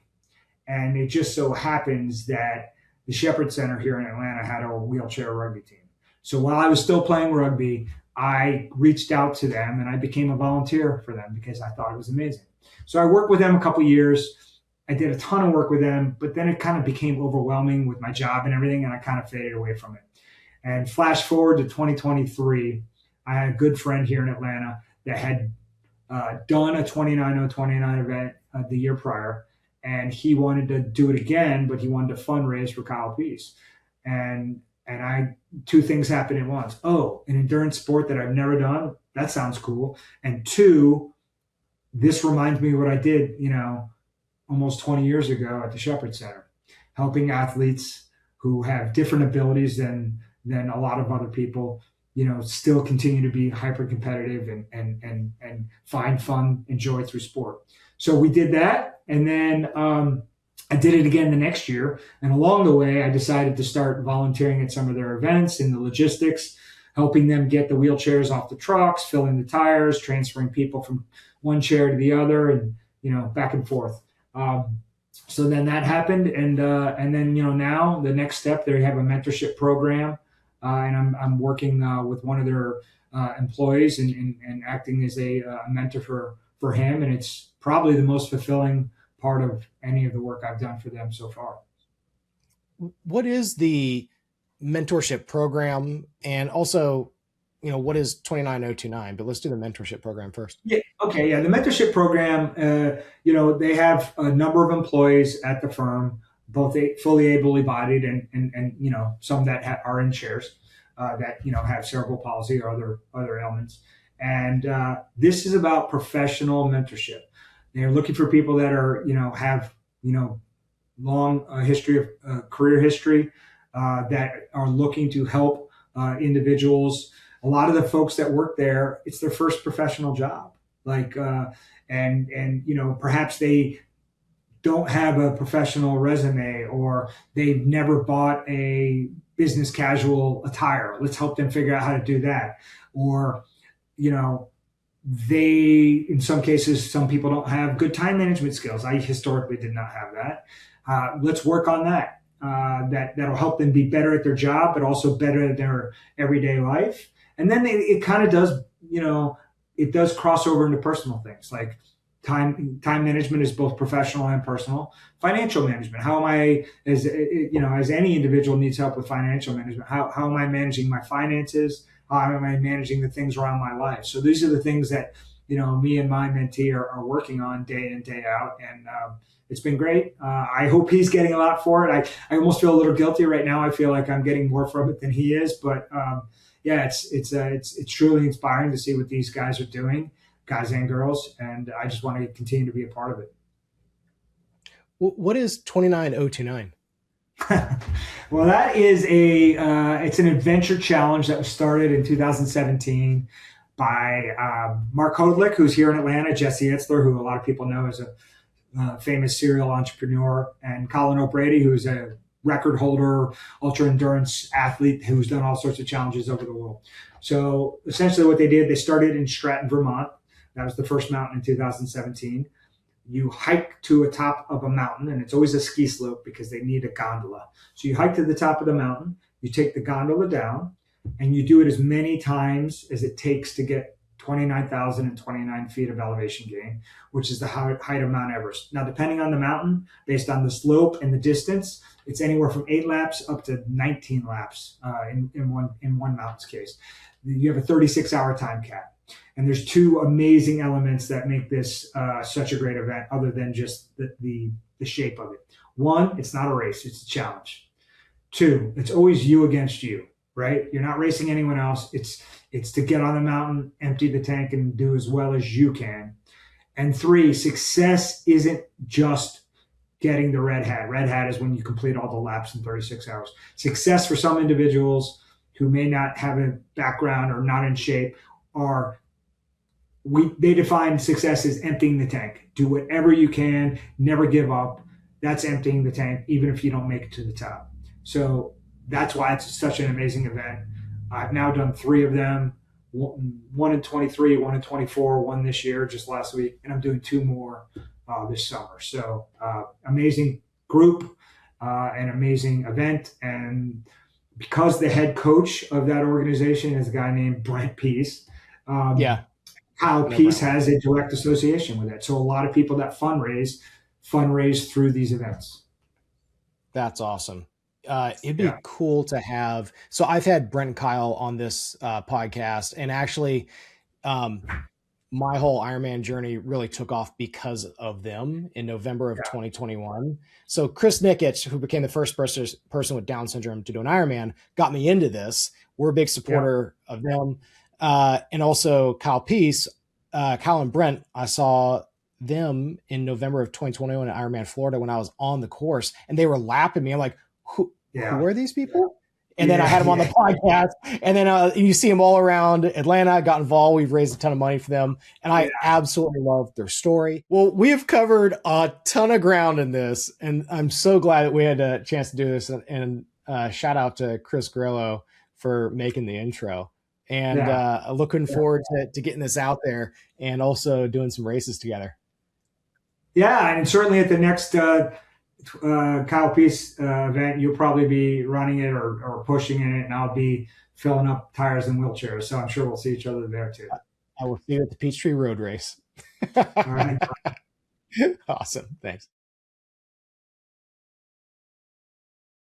Speaker 1: And it just so happens that the Shepherd Center here in Atlanta had a wheelchair rugby team. So while I was still playing rugby, I reached out to them and I became a volunteer for them because I thought it was amazing. So I worked with them a couple of years. I did a ton of work with them, but then it kind of became overwhelming with my job and everything, and I kind of faded away from it. And flash forward to 2023, I had a good friend here in Atlanta that had done a 29029 event the year prior, and he wanted to do it again, but he wanted to fundraise for Kyle Peace. And two things happened at once. Oh, an endurance sport that I've never done. That sounds cool. And two, this reminds me of what I did, almost 20 years ago at the Shepherd Center, helping athletes who have different abilities than a lot of other people, still continue to be hyper competitive and find fun and joy through sport. So we did that. And then I did it again the next year. And along the way, I decided to start volunteering at some of their events in the logistics, helping them get the wheelchairs off the trucks, filling the tires, transferring people from one chair to the other, and, back and forth. So then that happened. And then, now the next step, they have a mentorship program and I'm working with one of their employees and acting as a mentor for him. And it's probably the most fulfilling part of any of the work I've done for them so far.
Speaker 2: What is the mentorship program? And also, what is 29029? But let's do the mentorship program first.
Speaker 1: Yeah. Okay. Yeah. The mentorship program, they have a number of employees at the firm, both fully able-bodied and some that are in chairs that, have cerebral palsy or other ailments. And this is about professional mentorship. They're looking for people that are, have, long history of career history that are looking to help individuals. A lot of the folks that work there, it's their first professional job. Perhaps they don't have a professional resume, or they've never bought a business casual attire. Let's help them figure out how to do that. Or, in some cases, some people don't have good time management skills. I historically did not have that. Let's work on that. That'll help them be better at their job, but also better at their everyday life. And then it kind of does, it does cross over into personal things like time management is both professional and personal. Financial management. How am I, as any individual needs help with financial management? How am I managing my finances? How am I managing the things around my life? So these are the things that, me and my mentee are working on day in, day out. And it's been great. I hope he's getting a lot for it. I almost feel a little guilty right now. I feel like I'm getting more from it than he is, but it's truly inspiring to see what these guys are doing, guys and girls, and I just want to continue to be a part of it.
Speaker 2: What is 29029?
Speaker 1: Well, that is it's an adventure challenge that was started in 2017 by Mark Hodlick, who's here in Atlanta, Jesse Itzler, who a lot of people know as a famous serial entrepreneur, and Colin O'Brady, who's a record holder, ultra endurance athlete who's done all sorts of challenges over the world. So essentially what they did, they started in Stratton, Vermont. That was the first mountain in 2017. You hike to a top of a mountain, and it's always a ski slope because they need a gondola. So you hike to the top of the mountain, you take the gondola down, and you do it as many times as it takes to get 29,029 feet of elevation gain, which is the height of Mount Everest. Now, depending on the mountain, based on the slope and the distance, it's anywhere from 8 laps up to 19 laps in one mountain's case. You have a 36-hour time cap. And there's two amazing elements that make this such a great event, other than just the shape of it. One, it's not a race, it's a challenge. Two, it's always you against you, right? You're not racing anyone else. It's to get on the mountain, empty the tank, and do as well as you can. And three, success isn't just getting the red hat. Red hat is when you complete all the laps in 36 hours. Success for some individuals who may not have a background or not in shape they define success as emptying the tank. Do whatever you can, never give up. That's emptying the tank, even if you don't make it to the top. So that's why it's such an amazing event. I've now done 3 of them, one in 23, one in 24, one this year, just last week, and I'm doing 2 more this summer. So amazing group, an amazing event. And because the head coach of that organization is a guy named Brent Peace, Kyle Peace has a direct association with it. So a lot of people that fundraise through these events.
Speaker 2: That's awesome. It'd be cool to have. So I've had Brent and Kyle on this podcast, and actually my whole Ironman journey really took off because of them in November of 2021. So Chris Nikic, who became the first person with Down syndrome to do an Ironman, got me into this. We're a big supporter of them. And also Kyle Peace, Kyle and Brent, I saw them in November of 2021 at Ironman Florida when I was on the course, and they were lapping me. I'm like, who are these people? And then I had them on the podcast, and then you see them all around Atlanta, got involved. We've raised a ton of money for them, and I absolutely love their story. Well, we have covered a ton of ground in this, and I'm so glad that we had a chance to do this. And shout out to Chris Grillo for making the intro. And looking forward to getting this out there and also doing some races together.
Speaker 1: Yeah, and certainly at the next Kyle Peace event, you'll probably be running it or pushing in it, and I'll be filling up tires and wheelchairs. So I'm sure we'll see each other there too.
Speaker 2: I will see you at the Peachtree Road Race.
Speaker 1: All right.
Speaker 2: Awesome. Thanks.